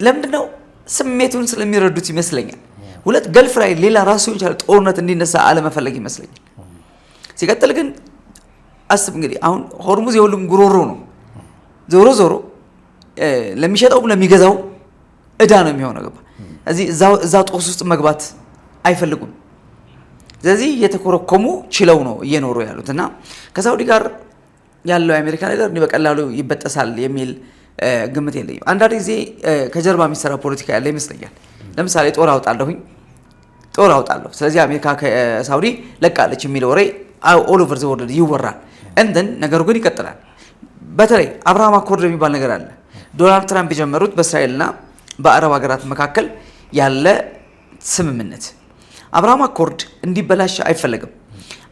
ለምንድነው? ስሜቱን ስለሚረዱት ይመስለኛል። ሁለት ገልፍ ላይ ሌላ ራሱ የቻለ ጦርነት እንዲነሳ አለመፈለግ ይመስለኛል። ሲቀጥል ግን አስብ እንግዲህ አሁን ሆርሙዝ የሁሉም ጉሮሮ ነው። ዞሮ ዞሮ ለሚሸጠውም ለሚገዛው እዳ ነው የሚሆነው። ገባ? እዛ ጦስ ውስጥ መግባት አይፈልጉም። ስለዚህ እየተኮረኮሙ ችለው ነው እየኖሩ ያሉት እና ከሳውዲ ጋር ያለው የአሜሪካ ነገር እንዲህ በቀላሉ ይበጠሳል የሚል ግምት የለኝም። አንዳንድ ጊዜ ከጀርባ የሚሰራ ፖለቲካ ያለ ይመስለኛል። ለምሳሌ ጦር አውጣለሁ ስለዚህ አሜሪካ ከሳውዲ ለቃለች የሚል ወሬ ኦል ኦቨር ዘ ወርልድ ይወራል። እንደን ነገሩ ግን ይቀጥላል። በተለይ አብርሃም አኮርድ የሚባል ነገር አለ። ዶናልድ ትራምፕ የጀመሩት በእስራኤልና በአረብ ሀገራት መካከል ያለ ስምምነት። አብርሃም አኮርድ እንዲበላሽ አይፈለግም።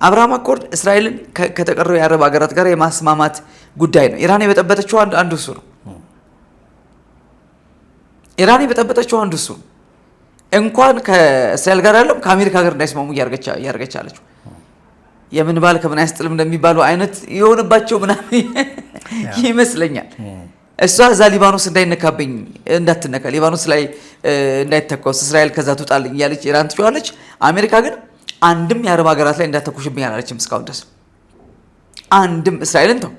አብርሃም አኮርድ እስራኤልን ከተቀረው የአረብ ሀገራት ጋር የማስማማት ጉዳይ ነው። ኢራን የበጠበጠችው አንዱ እሱ ነው። እንኳን ከእስራኤል ጋር ያለው ከአሜሪካ ጋር እንዳይስማሙ እያርገች አለችው። የምን ባል ከምን ያስጥልም እንደሚባለው አይነት የሆነባቸው ምናምን ይመስለኛል። እሷ እዛ ሊባኖስ እንዳይነካብኝ እንዳትነካ ሊባኖስ ላይ እንዳይተኮስ እስራኤል ከዛ ትውጣልኝ እያለች ኢራን ትጮኻለች። አሜሪካ ግን አንድም የአረብ ሀገራት ላይ እንዳትተኩሽብኝ አላለችም እስካሁን ድረስ። አንድም እስራኤልን ተው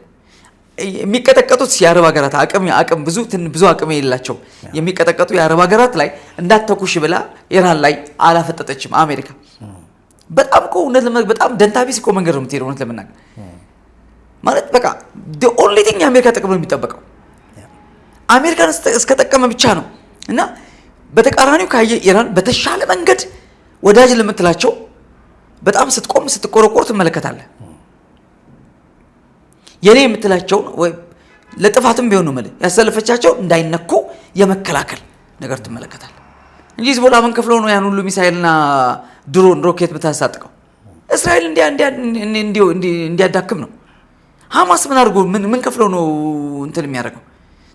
የሚቀጠቀጡት የአረብ ሀገራት አቅም ብዙ አቅም የሌላቸው የሚቀጠቀጡ የአረብ ሀገራት ላይ እንዳትተኩሽ ብላ ኢራን ላይ አላፈጠጠችም አሜሪካ። በጣም እኮ በጣም ደንታቢስ እኮ መንገድ ነው የምትሄደው። እውነት ለመናገር ማለት በቃ the only thing የአሜሪካ ጥቅም ነው የሚጠበቀው። አሜሪካን እስከጠቀመ ብቻ ነው። እና በተቃራኒው ካየ ኢራን በተሻለ መንገድ ወዳጅ ለምትላቸው በጣም ስትቆረቆር ትመለከታለህ። የኔ የምትላቸውን ወይ ለጥፋትም ቢሆን ነው ማለት ያሰለፈቻቸው እንዳይነኩ የመከላከል ነገር ትመለከታለህ እንጂ ሂዝቦላ ምን ከፍለው ነው ያን ሁሉ ሚሳኤልና ድሮን ሮኬት ብታሳጥቀው? እስራኤል እንዲያዳክም ነው። ሐማስ ምን አድርጎ ምን ከፍለው ነው እንትን የሚያደርገው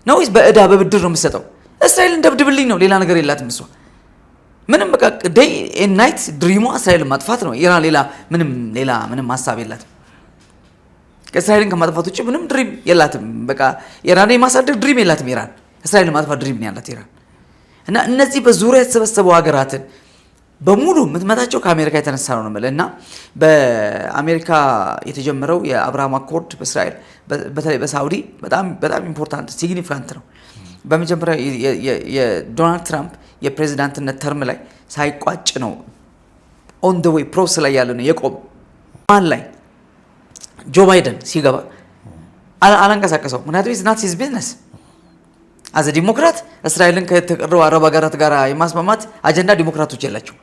ነው? ወይስ በእዳ በብድር ነው የምትሰጠው? እስራኤልን ደብድብልኝ ነው። ሌላ ነገር የላትም እሷ። ምንም በቃ ዴይ ኤንድ ናይት ድሪሟ እስራኤልን ማጥፋት ነው። ኢራን ሌላ ምንም ሀሳብ የላትም። እስራኤልን ከማጥፋት ውጭ ምንም ድሪም የላትም። በቃ ኢራን የማሳደግ ድሪም የላትም። ኢራን እስራኤልን ማጥፋት ድሪም ነው ያላት ኢራን። እና እነዚህ በዙሪያ የተሰበሰቡ ሀገራትን በሙሉ የምትመታቸው ከአሜሪካ የተነሳ ነው ማለት እና በአሜሪካ የተጀመረው የአብርሃም አኮርድ በእስራኤል በተለይ በሳውዲ በጣም ኢምፖርታንት ሲግኒፊካንት ነው። በመጀመሪያ የዶናልድ ትራምፕ የፕሬዚዳንትነት ተርም ላይ ሳይቋጭ ነው ኦን ደ ዌይ ፕሮሰስ ላይ ያለ ነው የቆመ። ማን ላይ? ጆ ባይደን ሲገባ አላንቀሳቀሰው። ምክንያቱም ኢትስ ናት ሂዝ ቢዝነስ አዘ ዲሞክራት። እስራኤልን ከተቀረው አረብ ሀገራት ጋር የማስማማት አጀንዳ ዲሞክራቶች የላቸው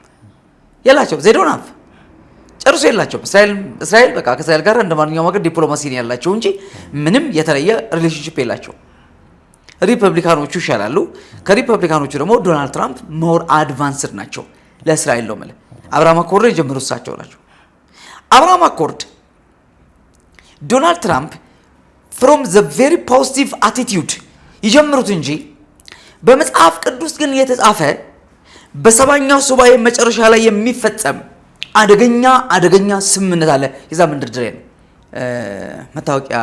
ዜዶናፍ ጨርሶ የላቸው። እስራኤል በቃ ከእስራኤል ጋር እንደ ማንኛውም ሀገር ዲፕሎማሲ ነው ያላቸው እንጂ ምንም የተለየ ሪሌሽንሺፕ የላቸው። ሪፐብሊካኖቹ ይሻላሉ። ከሪፐብሊካኖቹ ደግሞ ዶናልድ ትራምፕ ሞር አድቫንስድ ናቸው ለእስራኤል ነው ማለት። አብርሃም አኮርድ የጀመሩት እሳቸው ናቸው። አብርሃም አኮርድ ዶናልድ ትራምፕ ፍሮም ዘ ቬሪ ፖዚቲቭ አቲቲዩድ ይጀምሩት እንጂ በመጽሐፍ ቅዱስ ግን የተጻፈ በሰባኛው ሱባኤ መጨረሻ ላይ የሚፈጸም አደገኛ ስምምነት አለ። የዛ መንደርደሪያ ነው መታወቂያ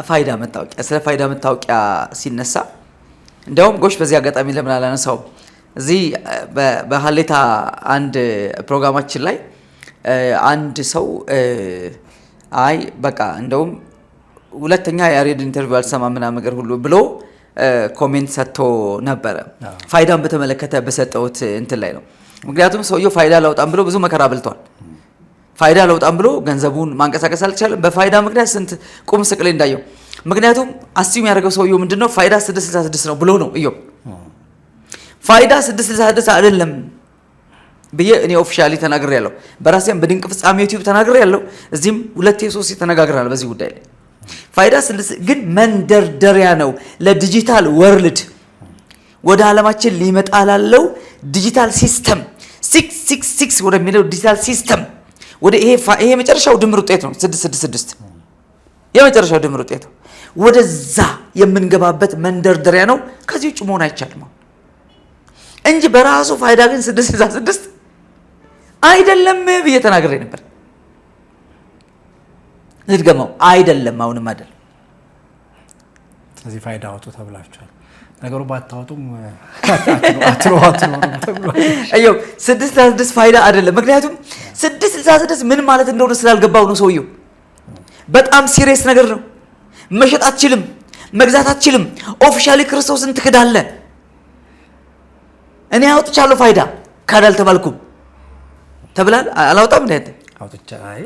ፋይዳ መታወቂያ። ስለ ፋይዳ መታወቂያ ሲነሳ እንዲያውም ጎሽ በዚህ አጋጣሚ ለምን አላነሳውም? እዚህ በሀሌታ አንድ ፕሮግራማችን ላይ አንድ ሰው አይ በቃ እንደውም ሁለተኛ ያሬድ ኢንተርቪው አልሰማም ምናምን ነገር ሁሉ ብሎ ኮሜንት ሰጥቶ ነበረ። ፋይዳን በተመለከተ በሰጠውት እንትን ላይ ነው። ምክንያቱም ሰውየው ፋይዳ ላውጣም ብሎ ብዙ መከራ በልቷል። ፋይዳ ላውጣም ብሎ ገንዘቡን ማንቀሳቀስ አልቻለም። በፋይዳ ምክንያት ስንት ቁም ስቅሌ እንዳየው። ምክንያቱም አስዩም ያደረገው ሰውየው ምንድነው ፋይዳ 666 ነው ብሎ ነው። ፋይዳ 666 አይደለም ብዬ እኔ ኦፊሻሊ ተናግሬያለሁ። በራሴም በድንቅ ፍጻሜ ዩቲዩብ ተናግሬያለሁ። እዚህም 2-3 ተነጋግረናል በዚህ ጉዳይ ላይ። ፋይዳ 6 ግን መንደርደሪያ ነው ለዲጂታል ወርልድ፣ ወደ ዓለማችን ሊመጣ ላለው ዲጂታል ሲስተም 666 ወደሚለው ዲጂታል ሲስተም ወደ ይሄ የመጨረሻው ድምር ውጤት ነው። 666 የመጨረሻው ድምር ውጤት ነው። ወደዛ የምንገባበት መንደርደሪያ ነው። ከዚህ ውጭ መሆን አይቻልም እንጂ በራሱ ፋይዳ ግን 666 አይደለም ብዬ ተናግሬ ነበር። ልድገመው፣ አይደለም፣ አሁንም አይደለም። ስለዚህ ፋይዳ አውጡ ተብላችኋል። ነገሩ ባታወጡም አትሮም ተብሏል። 666 ፋይዳ አይደለም። ምክንያቱም 666 ምን ማለት እንደሆነ ስላልገባው ነው ሰውየው። በጣም ሲሪየስ ነገር ነው። መሸጥ አትችልም፣ መግዛት አትችልም። ኦፊሻሊ ክርስቶስን ትክዳለህ። እኔ አውጥቻለሁ ፋይዳ ካድ አልተባልኩም። ተብላል አላውጣም እንዴ?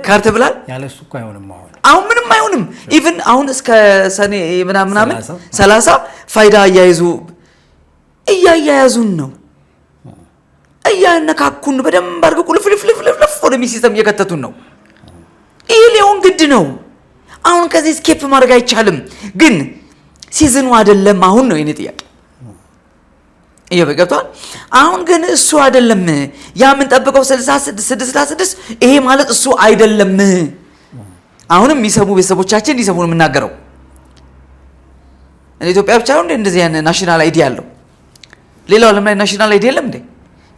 ካድ ተብላል። ያለሱ እኮ አይሆንም። አሁን ምንም አይሆንም። ኢቭን አሁን እስከ ሰኔ ምናምን 30 ፋይዳ እያያዙን ነው። እያነካኩን በደንብ አድርገው ቁልፍልፍልፍልፍ ወደ ሲስተም እየከተቱን ነው። ይሄ ሊሆን ግድ ነው። አሁን ከዚህ ስኬፕ ማድረግ አይቻልም። ግን ሲዝኑ አይደለም አሁን ነው የኔ ጥያቄ። ይበቃቷል። አሁን ግን እሱ አይደለም ያ ምን ጠብቀው 66 ይሄ ማለት እሱ አይደለም። አሁንም የሚሰሙ ቤተሰቦቻችን እንዲሰሙ ነው የምናገረው። ኢትዮጵያ ብቻ ነው እንደዚህ ያነ ናሽናል አይዲ ያለው። ሌላው ዓለም ላይ ናሽናል አይዲ የለም እንዴ?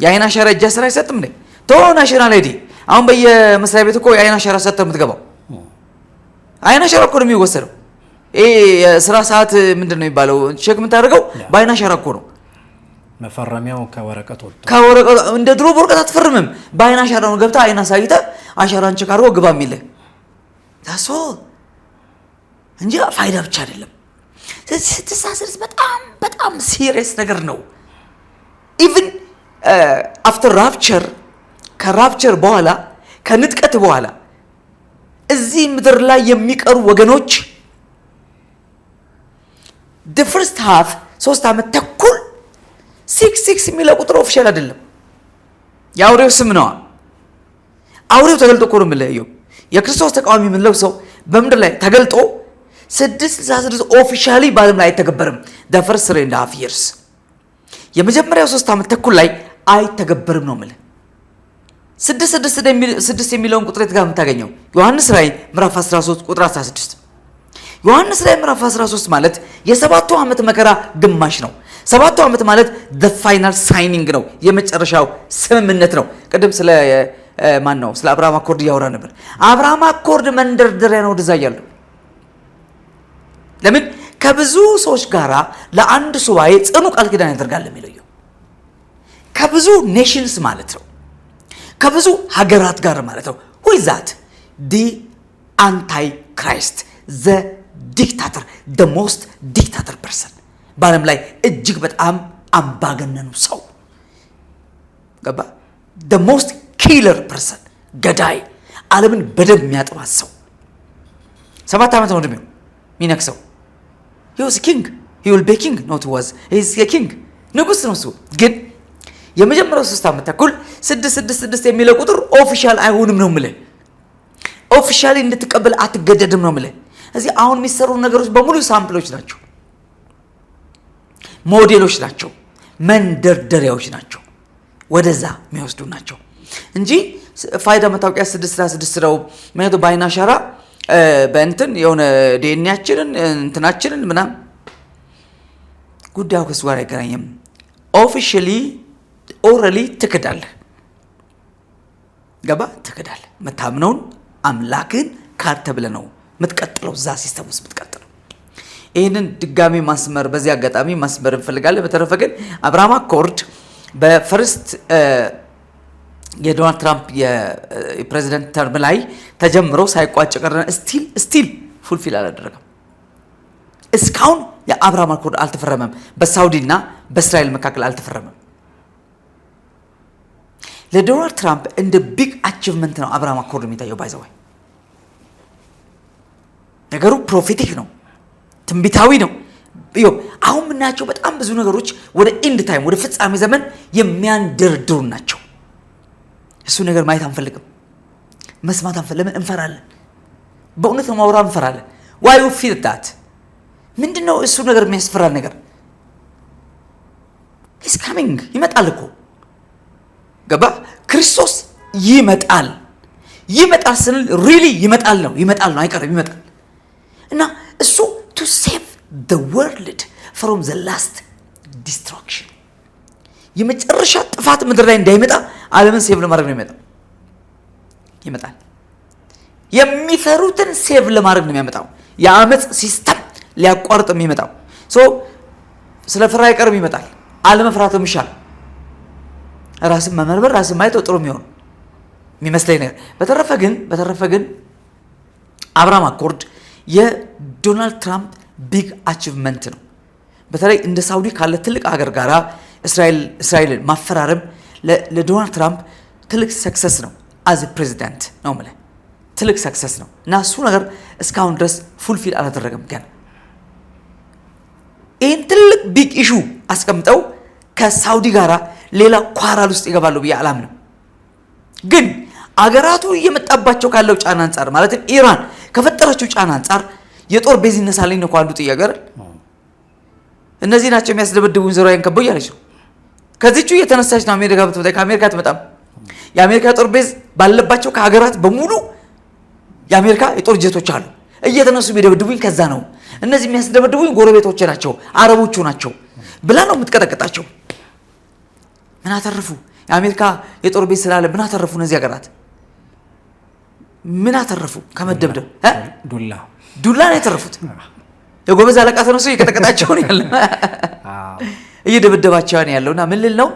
የአይን አሻራ እጅ አስራ አይሰጥም እንዴ? ናሽናል አይዲ አሁን በየመስሪያ ቤት እኮ የአይን አሻራ ሰጥተህ የምትገባው። አይን አሻራ እኮ ነው የሚወሰደው። ይሄ የስራ ሰዓት ምንድን ነው የሚባለው? ቼክ የምታደርገው በአይን አሻራ እኮ ነው። መፈረሚያው ከወረቀት እንደ ድሮ በወረቀት አትፈርምም። በአይን አሻራ ነው ገብተህ አይን አሳይተህ አሻራን ቼክ አድርጎ ግባ የሚልህ ታሶ እንጂ ፋይዳ ብቻ አይደለም። 666 በጣም ሲሪየስ ነገር ነው። ኢቭን አፍተር ራፕቸር ከራፕቸር በኋላ ከንጥቀት በኋላ እዚህ ምድር ላይ የሚቀሩ ወገኖች the first half 3 ዓመት ተኩል 66 የሚለው ቁጥር ኦፊሻል አይደለም። የአውሬው ስም ነው። አውሬው ተገልጦ እኮ ነው የምንለየው። የክርስቶስ ተቃዋሚ የምንለው ሰው በምድር ላይ ተገልጦ 666 ኦፊሻሊ በዓለም ላይ አይተገበርም። the first 3.5 years የመጀመሪያው 3 ዓመት ተኩል ላይ አይተገበርም ነው የምልህ። 666 የሚለውን ቁጥር የት ጋር የምታገኘው? ዮሐንስ ራዕይ ምዕራፍ 13 ቁጥር 16። ዮሐንስ ራዕይ ምዕራፍ 13 ማለት የሰባቱ ዓመት መከራ ግማሽ ነው። 7 ዓመት ማለት the final signing ነው፣ የመጨረሻው ስምምነት ነው። ቅድም ስለ ማን ነው? ስለ አብርሃም አኮርድ እያወራ ነበር። አብርሃም አኮርድ መንደርደሪያ ነው ወደዛ ያለው። ለምን ከብዙ ሰዎች ጋራ ለአንድ ሱባኤ ጽኑ ቃል ኪዳን ያደርጋል የሚለው ከብዙ ኔሽንስ ማለት ነው፣ ከብዙ ሀገራት ጋር ማለት ነው። who is that? the antichrist, the dictator, the most dictator person በዓለም ላይ እጅግ በጣም አምባገነኑ ሰው ገባ? the most killer person ገዳይ፣ ዓለምን በደም የሚያጠፋ ሰው 7 ዓመት ነው እንደሚው ሚነክሰው። he was a king, he will be king, not was, he is a king፣ ንጉስ ነው እሱ። ግን የመጀመሪያው 3 ዓመት ተኩል 666 የሚለው ቁጥር ኦፊሻል አይሆንም ነው የምልህ። ኦፊሻሊ እንድትቀበል አትገደድም ነው የምልህ። እዚህ አሁን የሚሰሩ ነገሮች በሙሉ ሳምፕሎች ናቸው፣ ሞዴሎች ናቸው፣ መንደርደሪያዎች ናቸው፣ ወደዛ የሚወስዱ ናቸው እንጂ ፋይዳ መታወቂያ 666 ነው። ምክንያቱም በአይን አሻራ በእንትን የሆነ ዲኤንኤያችንን እንትናችንን ምናምን ጉዳዩ ከሱ ጋር አይገናኝም። ኦፊሻሊ ኦራሊ ትክዳለህ፣ ገባ? ትክዳለህ። መታምነውን አምላክን ካርተ ብለህ ነው የምትቀጥለው፣ እዛ ሲስተም ውስጥ የምትቀጥለው። ይህንን ድጋሚ ማስመር በዚህ አጋጣሚ ማስመር እንፈልጋለን። በተረፈ ግን አብርሃም አኮርድ በፈርስት የዶናልድ ትራምፕ የፕሬዚደንት ተርም ላይ ተጀምሮ ሳይቋጭ ቀረ። ስቲል ፉልፊል አላደረገም። እስካሁን የአብርሃም አኮርድ አልተፈረመም። በሳውዲና በእስራኤል መካከል አልተፈረመም። ለዶናልድ ትራምፕ እንደ ቢግ አቺቭመንት ነው አብርሃም አኮርድ የሚታየው። ባይዘዋይ ነገሩ ፕሮፌቲክ ነው፣ ትንቢታዊ ነው። አሁን የምናያቸው በጣም ብዙ ነገሮች ወደ ኢንድ ታይም ወደ ፍጻሜ ዘመን የሚያንደረድሩ ናቸው። እሱ ነገር ማየት አንፈልግም፣ መስማት አንፈልግም። ለምን እንፈራለን? በእውነት ነው ማውራት እንፈራለን። ዋይ ዩ ፊል ዳት? ምንድነው እሱ ነገር የሚያስፈራ ነገር? ሂስ ካሚንግ ይመጣል እኮ ገባ? ክርስቶስ ይመጣል ስንል ሪሊ ይመጣል ነው አይቀርም፣ ይመጣል እና እሱ to save the world from the last destruction የመጨረሻ ጥፋት ምድር ላይ እንዳይመጣ ዓለምን ሴቭ ለማድረግ ነው ይመጣል። የሚፈሩትን ሴቭ ለማድረግ ነው የሚያመጣው። የአመጽ ሲስተም ሊያቋርጥ የሚመጣው ስለ ፍራ አይቀርም፣ ይመጣል። አለመፍራትም ይሻል። ራስን መመርመር ራስን ማየት ጥሩ የሚመስለኝ ነገር። በተረፈ ግን አብርሃም አኮርድ የዶናልድ ትራምፕ ቢግ አቺቭመንት ነው። በተለይ እንደ ሳውዲ ካለ ትልቅ ሀገር ጋራ እስራኤልን ማፈራረም ለዶናልድ ትራምፕ ትልቅ ሰክሰስ ነው። አዝ ፕሬዚዳንት ነው ማለት ትልቅ ሰክሰስ ነው እና እሱ ነገር እስካሁን ድረስ ፉልፊል አላደረገም። ገና ይህን ትልቅ ቢግ ኢሹ አስቀምጠው ከሳውዲ ጋራ ሌላ ኳራል ውስጥ ይገባሉ ብዬ አላምንም። ግን አገራቱ እየመጣባቸው ካለው ጫና አንጻር ማለትም ኢራን ከፈጠረችው ጫና አንጻር የጦር ቤዝ ይነሳልኝ ነው አንዱ ጥያቄ አይደል? እነዚህ ናቸው የሚያስደበድቡን ዙሪያን ከበው ያለች ነው። ከዚህቹ የተነሳች ነው አሜሪካ ብትመጣ ከአሜሪካ ትመጣም። የአሜሪካ ጦር ቤዝ ባለባቸው ከሀገራት በሙሉ የአሜሪካ የጦር ጀቶች አሉ። እየተነሱ ቢደበድቡኝ ከዛ ነው እነዚህ የሚያስደበድቡኝ ጎረቤቶች ናቸው አረቦቹ ናቸው ብላ ነው የምትቀጠቅጣቸው። ምን አተረፉ? የአሜሪካ የጦር ቤዝ ስላለ ምን አተረፉ? እነዚህ ሀገራት ምን አተረፉ? ከመደብደብ ዱላ ነው የተረፉት። የጎበዝ አለቃ ተነሱ እየቀጠቀጣቸው ነው ያለው እየደበደባቸው ነው ያለውና ምን ልል ነው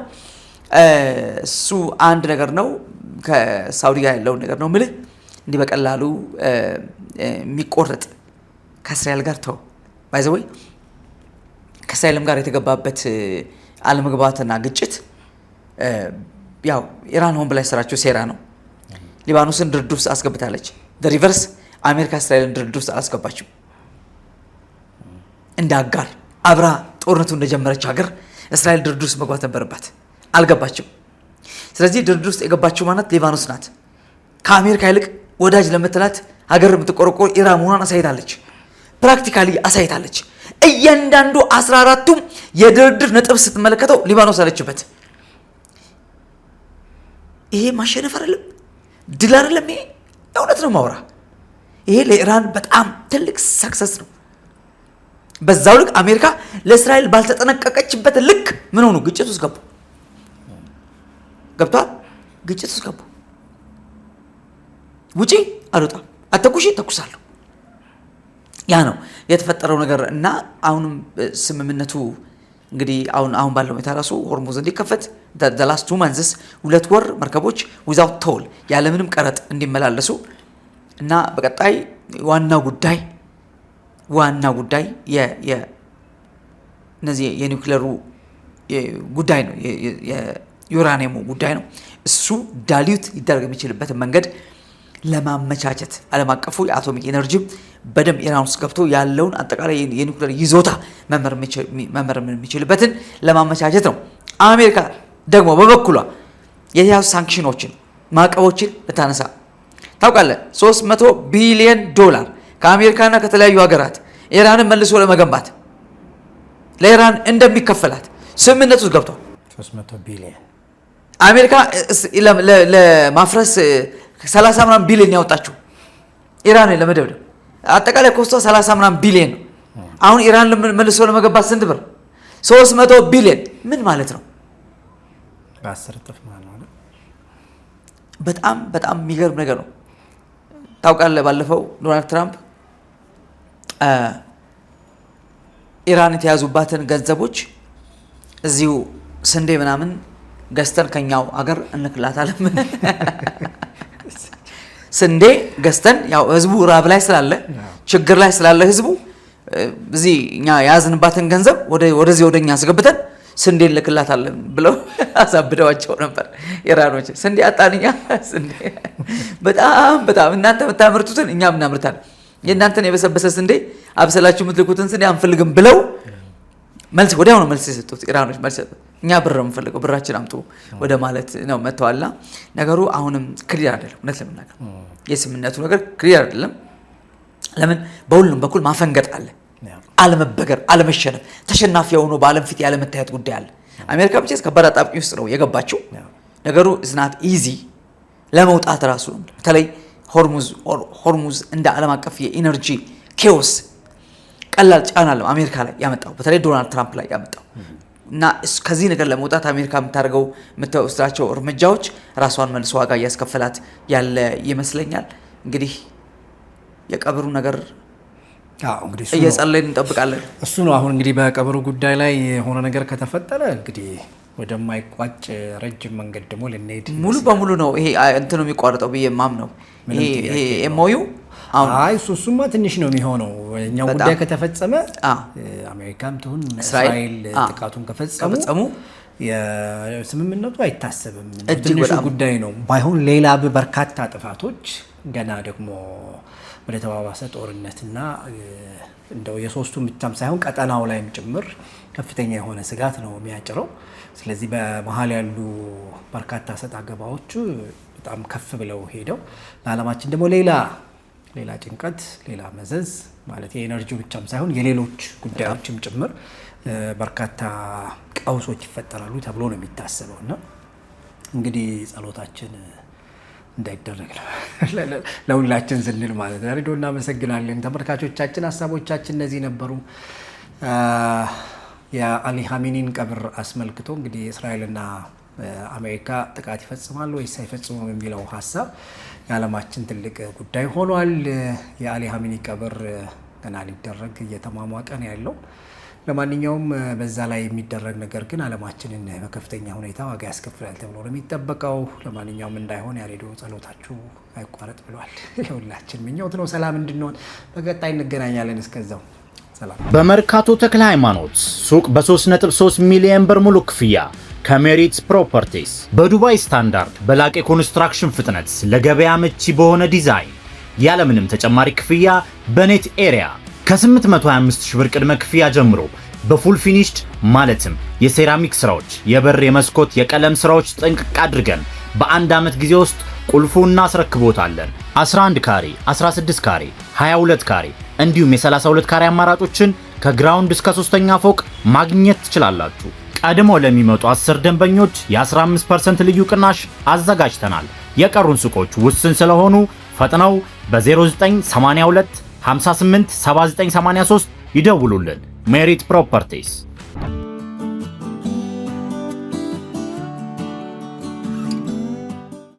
እሱ አንድ ነገር ነው። ከሳውዲ ጋር ያለው ነገር ነው ምልህ እንዲህ በቀላሉ የሚቆረጥ ከእስራኤል ጋር ተው ባይዘወይ ከእስራኤልም ጋር የተገባበት አለመግባባትና ግጭት ያው ኢራን ሆን ብላ የሰራችው ሴራ ነው። ሊባኖስን ድርድር ውስጥ አስገብታለች። ሪቨርስ አሜሪካ እስራኤልን ድርድር ውስጥ አላስገባችም። እንደ አጋር አብራ ጦርነቱ እንደጀመረች ሀገር እስራኤል ድርድር ውስጥ መግባት ነበረባት፣ አልገባችም። ስለዚህ ድርድር ውስጥ የገባችው ማለት ሊባኖስ ናት። ከአሜሪካ ይልቅ ወዳጅ ለምትላት ሀገር የምትቆረቆር ኢራን መሆኗን አሳይታለች፣ ፕራክቲካሊ አሳይታለች። እያንዳንዱ 14ቱም የድርድር ነጥብ ስትመለከተው ሊባኖስ አለችበት። ይሄ ማሸነፍ አይደለም፣ ድል አይደለም። ይሄ እውነት ነው ማውራ። ይሄ ለኢራን በጣም ትልቅ ሰክሰስ ነው። በዛው ልክ አሜሪካ ለእስራኤል ባልተጠነቀቀችበት ልክ ምን ሆኑ? ግጭት ውስጥ ገቡ። ገብቷል? ግጭት ውስጥ ገቡ። ውጪ አልወጣም፣ አተኩሺ ተኩሳለሁ። ያ ነው የተፈጠረው ነገር እና አሁንም ስምምነቱ እንግዲህ አሁን ባለው ሁኔታ ራሱ ሆርሙዝ እንዲከፈት the last 2 months 2 ወር መርከቦች without toll ያለምንም ቀረጥ እንዲመላለሱ እና በቀጣይ ዋናው ጉዳይ እነዚህ የኒውክሌሩ ጉዳይ ነው፣ የዩራኒየሙ ጉዳይ ነው። እሱ ዳሊዩት ይደረግ የሚችልበት መንገድ ለማመቻቸት ዓለም አቀፉ የአቶሚክ ኤነርጂ በደም ኢራን ውስጥ ገብቶ ያለውን አጠቃላይ የኒውክሌር ይዞታ መመርመር የሚችልበትን ለማመቻቸት ነው። አሜሪካ ደግሞ በበኩሏ የተያዙ ሳንክሽኖችን ማዕቀቦችን ልታነሳ ታውቃለህ። $300 ቢሊዮን ከአሜሪካና ከተለያዩ ሀገራት ኢራንን መልሶ ለመገንባት ለኢራን እንደሚከፈላት ስምምነት ውስጥ ገብቷል። 300 ቢሊዮን አሜሪካ ለማፍረስ 30 ምናምን ቢሊዮን ያወጣችው ኢራንን ለመደብደብ አጠቃላይ ኮስቷ 30 ምናምን ቢሊዮን ነው። አሁን ኢራን መልሶ ለመገንባት ስንት ብር? 300 ቢሊዮን። ምን ማለት ነው? በ10 እጥፍ ማለት ነው። በጣም የሚገርም ነገር ነው። ታውቃለህ ባለፈው ዶናልድ ትራምፕ ኢራን የተያዙባትን ገንዘቦች እዚሁ ስንዴ ምናምን ገዝተን ከኛው አገር እንክላታለን። ስንዴ ገዝተን ያው ህዝቡ ራብ ላይ ስላለ ችግር ላይ ስላለ ህዝቡ እዚህ እኛ ያዝንባትን ገንዘብ ወደዚህ ወደኛ አስገብተን ስንዴ እንልክላታለን ብለው አሳብደዋቸው ነበር ኢራኖች። ስንዴ አጣንኛ ስንዴ በጣም እናንተ የምታመርቱትን እኛም እናምርታለን፣ የእናንተን የበሰበሰ ስንዴ አብሰላችሁ የምትልኩትን ስንዴ አንፈልግም ብለው ወዲያው ነው መልስ የሰጡት ኢራኖች። መልስ እኛ ብር ነው የምንፈልገው፣ ብራችን አምጡ ወደ ማለት ነው መጥተዋልና ነገሩ አሁንም ክሊር አይደለም። እውነት ለመናገር የስምምነቱ ነገር ክሊር አይደለም። ለምን በሁሉም በኩል ማፈንገጥ አለ፣ አለመበገር፣ አለመሸነፍ፣ ተሸናፊ የሆኑ በዓለም ፊት ያለመታየት ጉዳይ አለ። አሜሪካ ብቻ ከባድ አጣብቂኝ ውስጥ ነው የገባችው። ነገሩ ዝናት ኢዚ ለመውጣት ራሱ ነው። በተለይ ሆርሙዝ እንደ ዓለም አቀፍ የኢነርጂ ኬዎስ ቀላል ጫና አለ አሜሪካ ላይ ያመጣው፣ በተለይ ዶናልድ ትራምፕ ላይ ያመጣው እና ከዚህ ነገር ለመውጣት አሜሪካ የምትወስዳቸው እርምጃዎች ራሷን መልሶ ዋጋ እያስከፈላት ያለ ይመስለኛል። እንግዲህ የቀብሩ ነገር እየጸለይን እንጠብቃለን። እሱ ነው አሁን እንግዲህ በቀብሩ ጉዳይ ላይ የሆነ ነገር ከተፈጠረ እንግዲህ ወደማይቋጭ ረጅም መንገድ ደግሞ ልንሄድ ሙሉ በሙሉ ነው ይሄ እንትኑ የሚቋረጠው ብዬ ማምነው ይሄ ኤምኦዩ አይ እሱማ ትንሽ ነው የሚሆነው። እኛው ጉዳይ ከተፈጸመ አሜሪካም ትሁን እስራኤል ጥቃቱን ከፈጸሙ የስምምነቱ አይታሰብም፣ ትንሹ ጉዳይ ነው። ባይሆን ሌላ በርካታ ጥፋቶች ገና ደግሞ ወደ ተባባሰ ጦርነትና እንደው የሶስቱም ብቻም ሳይሆን ቀጠናው ላይም ጭምር ከፍተኛ የሆነ ስጋት ነው የሚያጭረው። ስለዚህ በመሀል ያሉ በርካታ ሰጣ ገባዎቹ በጣም ከፍ ብለው ሄደው ለዓለማችን ደግሞ ሌላ ጭንቀት፣ ሌላ መዘዝ ማለት የኤነርጂ ብቻም ሳይሆን የሌሎች ጉዳዮችም ጭምር በርካታ ቀውሶች ይፈጠራሉ ተብሎ ነው የሚታሰበው እና እንግዲህ ጸሎታችን እንዳይደረግ ነው ለሁላችን ስንል ማለት ነው። ሬዲዮ እናመሰግናለን ተመልካቾቻችን። ሀሳቦቻችን እነዚህ ነበሩ። የአሊ ሀሚኒን ቀብር አስመልክቶ እንግዲህ እስራኤልና አሜሪካ ጥቃት ይፈጽማሉ ወይስ አይፈጽሙም የሚለው ሀሳብ የዓለማችን ትልቅ ጉዳይ ሆኗል። የአሊ ሀሚኒ ቀብር ገና ሊደረግ እየተሟሟቀ ነው ያለው። ለማንኛውም በዛ ላይ የሚደረግ ነገር ግን ዓለማችንን በከፍተኛ ሁኔታ ዋጋ ያስከፍላል ተብሎ ነው የሚጠበቀው። ለማንኛውም እንዳይሆን ያሬዶ ጸሎታችሁ አይቋረጥ ብሏል። የሁላችን ምኞት ነው ሰላም እንድንሆን። በቀጣይ እንገናኛለን። እስከዛው ሰላም። በመርካቶ ተክለ ሃይማኖት ሱቅ በ3.3 ሚሊዮን ብር ሙሉ ክፍያ ከሜሪት ፕሮፐርቲስ በዱባይ ስታንዳርድ በላቀ ኮንስትራክሽን ፍጥነት ለገበያ ምቹ በሆነ ዲዛይን ያለምንም ተጨማሪ ክፍያ በኔት ኤሪያ ከ825 ሺህ ብር ቅድመ ክፍያ ጀምሮ በፉል ፊኒሽድ ማለትም የሴራሚክ ስራዎች፣ የበር፣ የመስኮት፣ የቀለም ስራዎች ጥንቅቅ አድርገን በአንድ ዓመት ጊዜ ውስጥ ቁልፉን እናስረክቦታለን። 11 ካሬ፣ 16 ካሬ፣ 22 ካሬ እንዲሁም የ32 ካሬ አማራጮችን ከግራውንድ እስከ 3ኛ ፎቅ ማግኘት ትችላላችሁ። ቀድሞ ለሚመጡ 10 ደንበኞች የ15% ልዩ ቅናሽ አዘጋጅተናል። የቀሩን ሱቆች ውስን ስለሆኑ ፈጥነው በ0982 58 7983 ይደውሉልን። ሜሪት ፕሮፐርቲስ